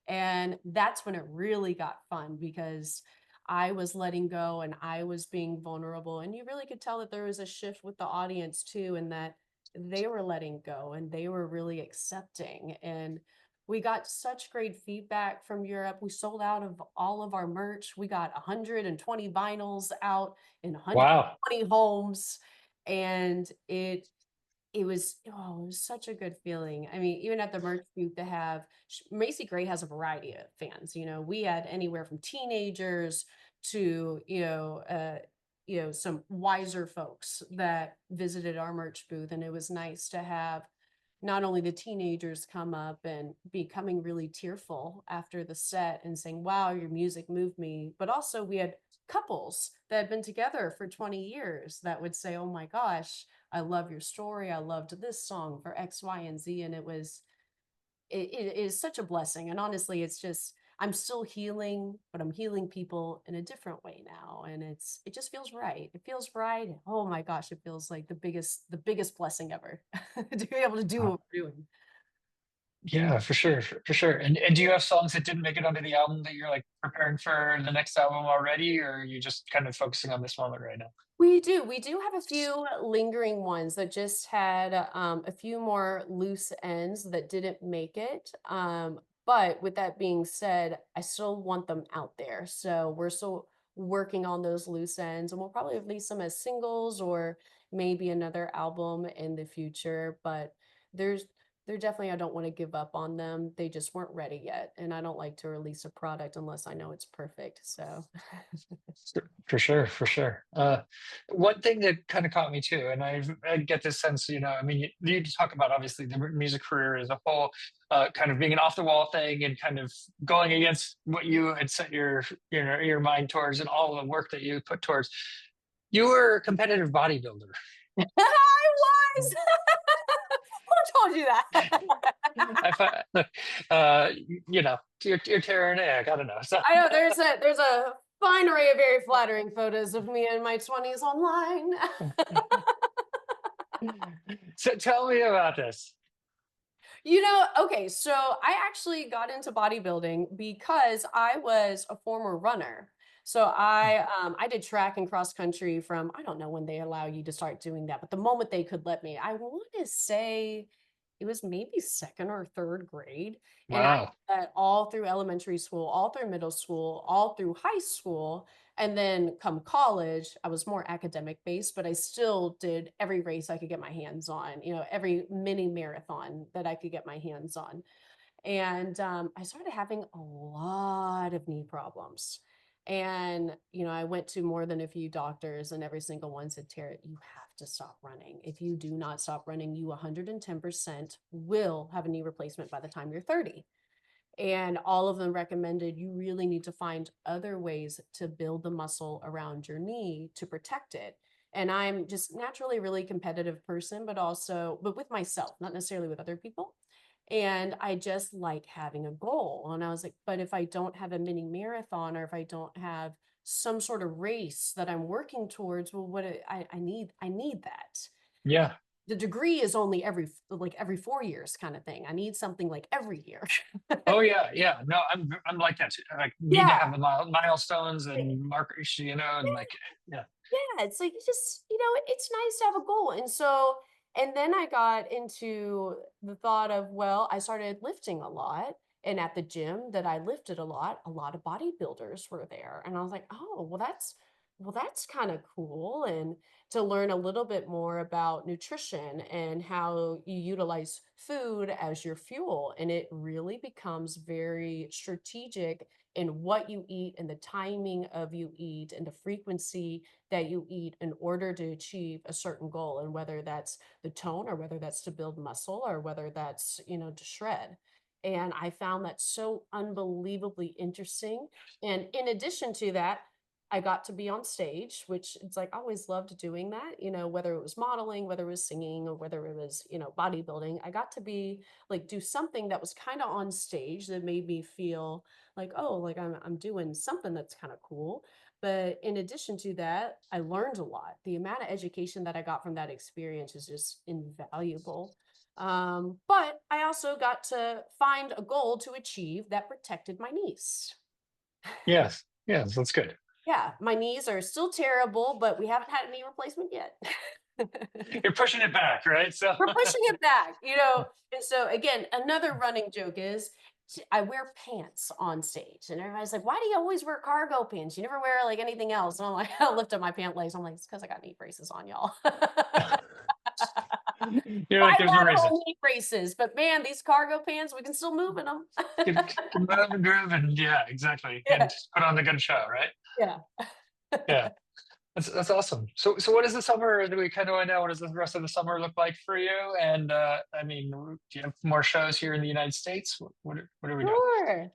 And that's when it really got fun because I was letting go and I was being vulnerable. And you really could tell that there was a shift with the audience too, and that they were letting go and they were really accepting. And we got such great feedback from Europe. We sold out of all of our merch. We got 120 vinyls out in Wow. 120 homes, and it was such a good feeling. I mean, even at the merch booth, they have Macy Gray has a variety of fans. You know, we had anywhere from teenagers to some wiser folks that visited our merch booth, and it was nice to have not only the teenagers come up and becoming really tearful after the set and saying, wow, your music moved me, but also we had couples that had been together for 20 years that would say, oh my gosh, I love your story. I loved this song for X, Y, and Z. And it is such a blessing. And honestly, it's just, I'm still healing, but I'm healing people in a different way now. And it just feels right. It feels right. Oh my gosh, it feels like the biggest blessing ever to be able to do what we're doing. Yeah, for sure, for sure. And do you have songs that didn't make it onto the album that you're like preparing for the next album already, or are you just kind of focusing on this moment right now? We do. We do have a few lingering ones that just had a few more loose ends that didn't make it. But with that being said, I still want them out there. So we're still working on those loose ends, and we'll probably release them as singles or maybe another album in the future. But there's they're definitely, I don't want to give up on them. They just weren't ready yet. And I don't like to release a product unless I know it's perfect. So For sure, for sure. One thing that kind of caught me too, and I get this sense, I mean, you talk about obviously the music career as a whole, kind of being an off the wall thing and kind of going against what you had set your mind towards and all the work that you put towards. You were a competitive bodybuilder. I was. Who told you that? I find, you're Terra Renae, I gotta know. So, I know there's a fine array of very flattering photos of me in my 20s online. so tell me about this. Okay, so I actually got into bodybuilding because I was a former runner. So I did track and cross country from, I don't know when they allow you to start doing that, but the moment they could let me, I want to say it was maybe second or third grade. And I did Wow. that all through elementary school, all through middle school, all through high school. And then come college, I was more academic based, but I still did every race I could get my hands on, every mini marathon that I could get my hands on. And I started having a lot of knee problems. And, I went to more than a few doctors, and every single one said, Tara, you have to stop running. If you do not stop running, you 110% will have a knee replacement by the time you're 30. And all of them recommended you really need to find other ways to build the muscle around your knee to protect it. And I'm just naturally a really competitive person, but with myself, not necessarily with other people. And I just like having a goal. And I was like, but if I don't have a mini marathon or if I don't have some sort of race that I'm working towards, well, I need that. Yeah. The degree is only every 4 years kind of thing. I need something like every year. Oh yeah, yeah. No, I'm like that too. I need to Yeah. have the milestones and markers, and like, yeah. Yeah, it's like it's nice to have a goal. And then I got into the thought of, well, I started lifting a lot. And at the gym that I lifted a lot of bodybuilders were there. And I was like, oh, well, that's kind of cool. And to learn a little bit more about nutrition and how you utilize food as your fuel. And it really becomes very strategic in what you eat and the timing of you eat and the frequency that you eat in order to achieve a certain goal, and whether that's the tone or whether that's to build muscle or whether that's to shred. And I found that so unbelievably interesting. And in addition to that, I got to be on stage, which it's like I always loved doing that, whether it was modeling, whether it was singing, or whether it was, bodybuilding. I got to be like do something that was kind of on stage that made me feel like, oh, like I'm doing something that's kind of cool. But in addition to that, I learned a lot. The amount of education that I got from that experience is just invaluable. But I also got to find a goal to achieve that protected my knees. Yes. Yes, that's good. Yeah, my knees are still terrible, but we haven't had a knee replacement yet. You're pushing it back, right? So We're pushing it back, And so again, another running joke is I wear pants on stage, and everybody's like, "Why do you always wear cargo pants? You never wear like anything else." And I'm like, I'll lift up my pant legs. I'm like, it's because I got knee braces on, y'all. you're My like, there's a bad reason. old knee braces, but man, these cargo pants, we can still move in them. Get out of the groove, and yeah, exactly. And Yeah, just put on the good show, right? yeah. Yeah. That's awesome. So what is the summer? Do we kind of want to know what does the rest of the summer look like for you? And I mean, do you have more shows here in the United States? What are we doing? Sure.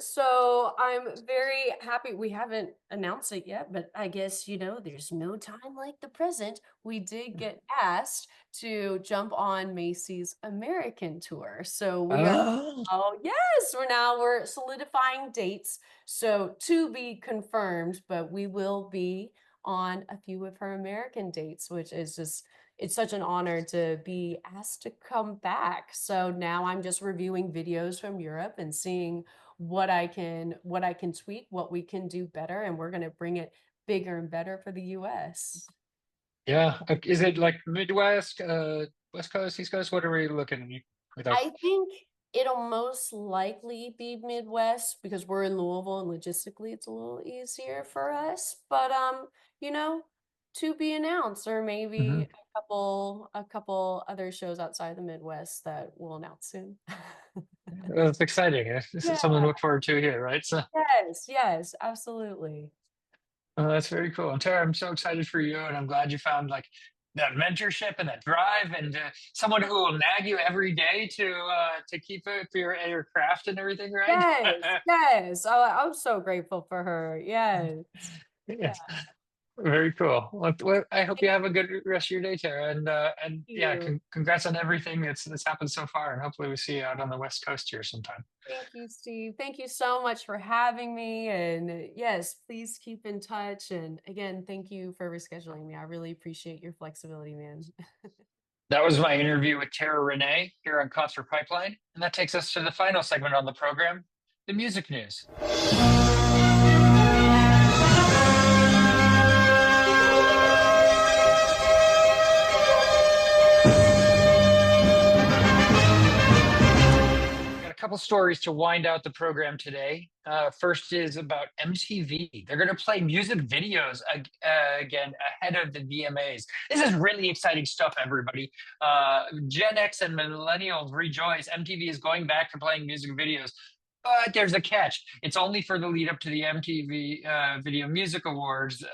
So I'm very happy. We haven't announced it yet, but I guess, there's no time like the present. We did get asked to jump on Macy's American tour. So we are, Oh, oh, yes, we're solidifying dates. So to be confirmed, but we will be on a few of her American dates, which is just it's such an honor to be asked to come back. So now I'm just reviewing videos from Europe and seeing what I can tweak, what we can do better, and we're going to bring it bigger and better for the US. yeah. Is it like Midwest, West Coast, East Coast? What are we looking without? I think it'll most likely be Midwest because we're in Louisville and logistically it's a little easier for us. But you know, to be announced, or maybe Mhm. a couple other shows outside the Midwest that we'll announce soon. That's exciting. This is something to Yeah, look forward to here, right? So yes, yes, absolutely. that's very cool. And Tara, I'm so excited for you, and I'm glad you found like that mentorship and that drive, and someone who will nag you every day to keep it for your craft and everything, right? Yes, yes. Oh, I'm so grateful for her. Yes. Yeah. Yes, very cool. Well, I hope Thank you have a good rest of your day, Tara, and yeah, you. congrats on everything that's happened so far, and hopefully we see you out on the West Coast here sometime. Thank you, Steve. Thank you so much for having me. And yes, please keep in touch. And again, thank you for rescheduling me. I really appreciate your flexibility, man. That was my interview with Terra Renae here on Concert Pipeline, and that takes us to the final segment on the program, the music news. Got a couple stories to wind out the program today. First is about MTV. They're going to play music videos again ahead of the VMAs. This is really exciting stuff, everybody. Gen X and millennials rejoice. MTV is going back to playing music videos. But there's a catch. It's only for the lead up to the MTV Video Music Awards.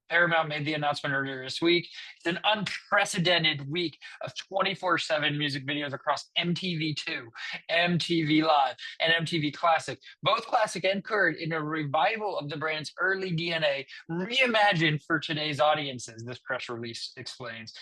Paramount made the announcement earlier this week. It's an unprecedented week of 24/7 music videos across MTV2, MTV Live, and MTV Classic, both classic and current, in a revival of the brand's early DNA, reimagined for today's audiences, this press release explains.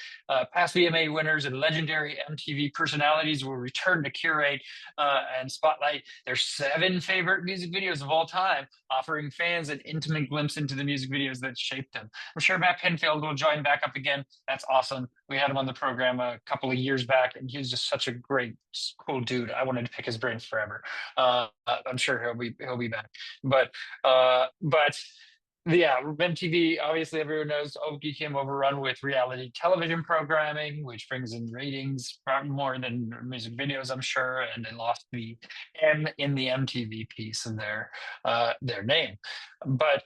Past VMA winners and legendary MTV personalities will return to curate and spotlight their 7 favorite music videos of all time, offering fans an intimate glimpse into the music videos that shaped them. I'm sure Matt Pinfield will join back up again. That's awesome. We had him on the program a couple of years back, and he was just such a great, cool dude. I wanted to pick his brain forever. I'm sure he'll be back. But yeah, MTV, obviously everyone knows, became overrun with reality television programming, which brings in ratings far more than music videos, I'm sure, and they lost the M in the MTV piece of their name. But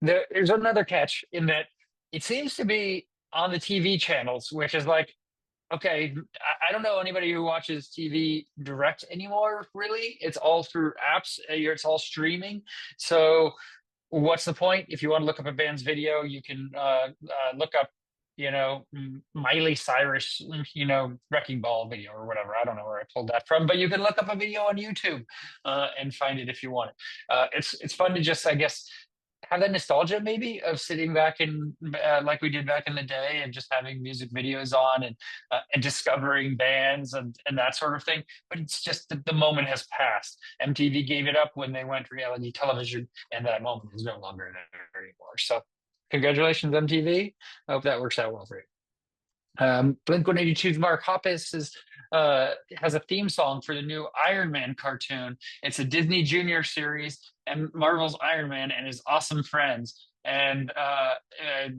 there's another catch in that it seems to be on the TV channels, which is like, okay, I don't know anybody who watches TV direct anymore, really. It's all through apps, it's all streaming. So what's the point? If you want to look up a band's video, you can look up Miley Cyrus, Wrecking Ball video or whatever. I don't know where I pulled that from, but you can look up a video on YouTube and find it if you want it. It's fun to just, I guess, have that nostalgia maybe of sitting back in like we did back in the day and just having music videos on and discovering bands and that sort of thing. But it's just that the moment has passed. MTV gave it up when they went reality television, and that moment is no longer there anymore. So congratulations, MTV. I hope that works out well for you. Blink-182's Mark Hoppus has a theme song for the new Iron Man cartoon. It's a Disney Junior series and Marvel's Iron Man and his awesome friends. And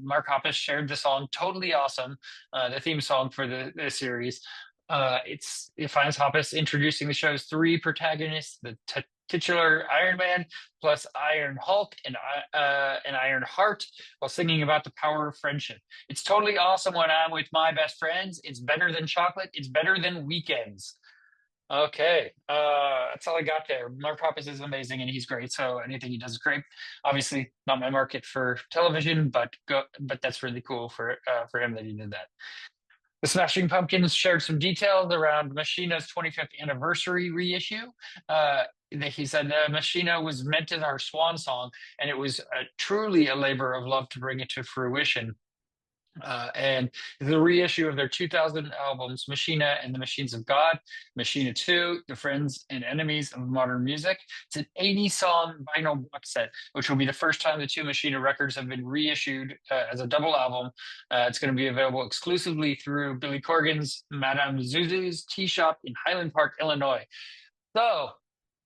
Mark Hoppus shared the song, totally awesome, the theme song for the series. It finds Hoppus introducing the show's three protagonists: the titular Iron Man, plus Iron Hulk and Iron Heart, while singing about the power of friendship. It's totally awesome when I'm with my best friends. It's better than chocolate. It's better than weekends. Okay, that's all I got there. Mark Hoppus is amazing and he's great. So anything he does is great. Obviously, not my market for television, but that's really cool for him that he did that. The Smashing Pumpkins shared some details around Machina's 25th anniversary reissue. He said Machina was meant as our swan song, and it was truly a labor of love to bring it to fruition. And the reissue of their 2000 albums, Machina and the Machines of God, Machina 2, The Friends and Enemies of Modern Music. It's an 80-song vinyl box set, which will be the first time the two Machina records have been reissued as a double album. It's going to be available exclusively through Billy Corgan's Madame Zuzu's Tea Shop in Highland Park, Illinois. So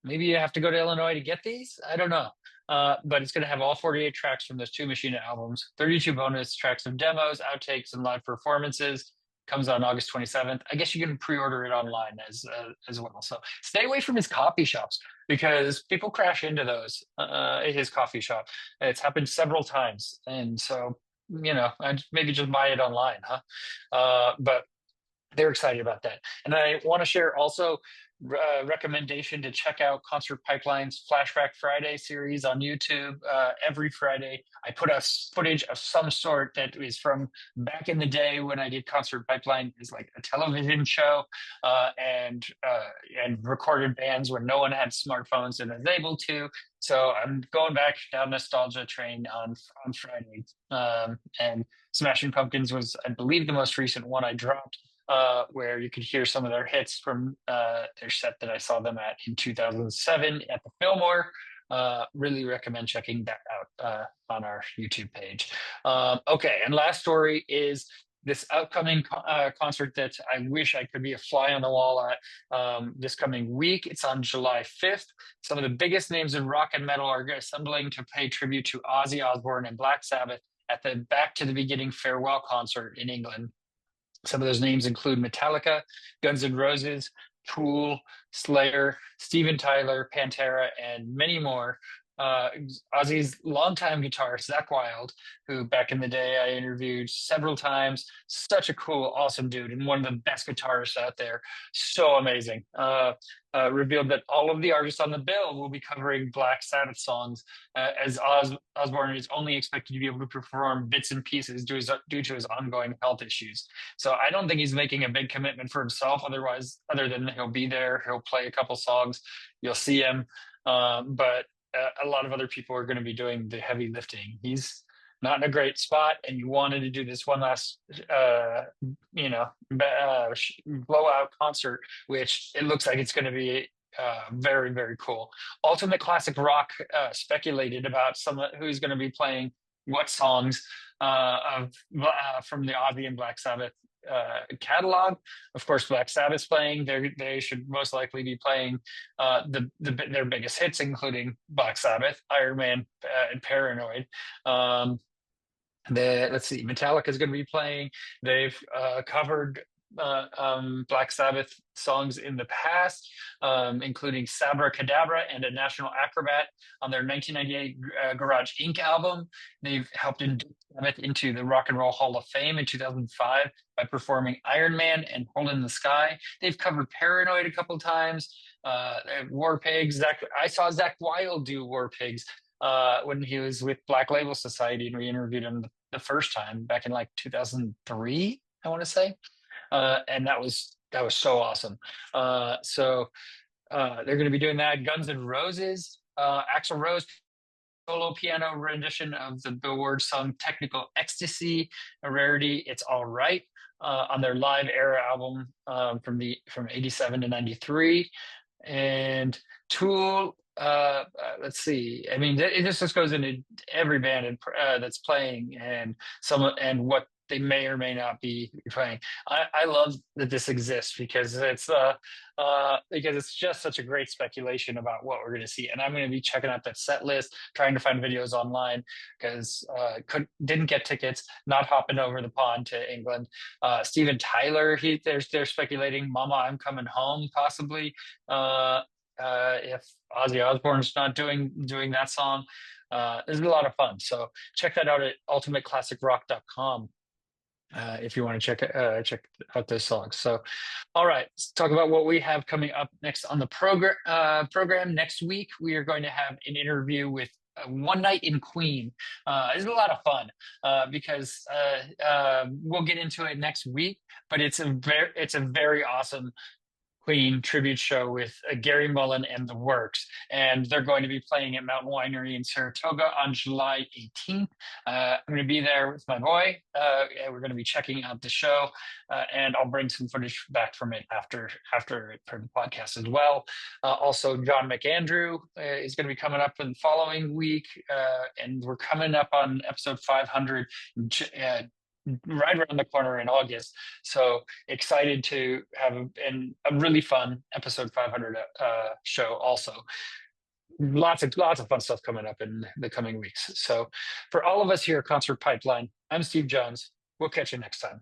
maybe you have to go to Illinois to get these. I don't know. But it's going to have all 48 tracks from those two Machina albums, 32 bonus tracks of demos, outtakes, and live performances. Comes on August 27th. I guess you can pre-order it online as well. So stay away from his coffee shops because people crash into those at his coffee shop. It's happened several times, and so I'd maybe just buy it online, huh? But they're excited about that, and I want to share also recommendation to check out Concert Pipeline's Flashback Friday series on YouTube. Every Friday, I put out footage of some sort that is from back in the day when I did Concert Pipeline, is like a television show, and recorded bands when no one had smartphones and was able to. So I'm going back down nostalgia train on Friday, and Smashing Pumpkins was, I believe, the most recent one I dropped. Where you could hear some of their hits from their set that I saw them at in 2007 at the Fillmore. Really recommend checking that out on our YouTube page. Okay, and last story is this upcoming concert that I wish I could be a fly on the wall at this coming week. It's on July 5th. Some of the biggest names in rock and metal are assembling to pay tribute to Ozzy Osbourne and Black Sabbath at the Back to the Beginning farewell concert in England. Some of those names include Metallica, Guns N' Roses, Tool, Slayer, Steven Tyler, Pantera, and many more. Ozzy's longtime guitarist, Zakk Wylde, who back in the day I interviewed several times, such a cool, awesome dude, and one of the best guitarists out there. So amazing. Revealed that all of the artists on the bill will be covering Black Sabbath songs, as Osbourne is only expected to be able to perform bits and pieces due to his ongoing health issues. So I don't think he's making a big commitment for himself. Other than he'll be there, he'll play a couple songs, you'll see him. But a lot of other people are going to be doing the heavy lifting. He's not in a great spot, and you wanted to do this one last, blowout concert, which it looks like it's going to be very, very cool. Ultimate Classic Rock speculated about who's going to be playing what songs from the Ozzy and Black Sabbath catalog. Of course, Black Sabbath's playing. They should most likely be playing their biggest hits, including Black Sabbath, Iron Man, and Paranoid. Let's see, Metallica is going to be playing. They've covered Black Sabbath songs in the past, including Sabra Cadabra and A National Acrobat on their 1998 Garage Inc. album. They've helped induce Sabbath into the Rock and Roll Hall of Fame in 2005 by performing Iron Man and Hole in the Sky. They've covered Paranoid a couple times, War Pigs. I saw Zakk Wylde do War Pigs when he was with Black Label Society, and we interviewed him the first time back in like 2003, I want to say. And that was so awesome. They're going to be doing that. Guns N' Roses, Axl Rose solo piano rendition of the Billboard song "Technical Ecstasy," a rarity. It's all right. On their live era album from '87 to '93, and Tool. Let's see. I mean, it just goes into every band that's playing and what they may or may not be playing. I love that this exists because it's just such a great speculation about what we're going to see. And I'm going to be checking out that set list, trying to find videos online because didn't get tickets, not hopping over the pond to England. Steven Tyler, they're speculating "Mama, I'm Coming Home" possibly. If Ozzy Osbourne's not doing that song. It's a lot of fun. So check that out at ultimateclassicrock.com if you want to check out those songs. So, all right, let's talk about what we have coming up next on the program. Next week, we are going to have an interview with One Night in Queen. It's a lot of fun because we'll get into it next week, but it's a very awesome Queen tribute show with Gary Mullen and the Works, and they're going to be playing at Mountain Winery in Saratoga on July 18th. I'm going to be there with my boy. And we're going to be checking out the show, and I'll bring some footage back from it after for the podcast as well. Also, John McAndrew is going to be coming up in the following week, and we're coming up on episode 500. Right around the corner in August. So excited to have a really fun episode 500 show also. Lots of fun stuff coming up in the coming weeks. So for all of us here at Concert Pipeline, I'm Steve Jones. We'll catch you next time.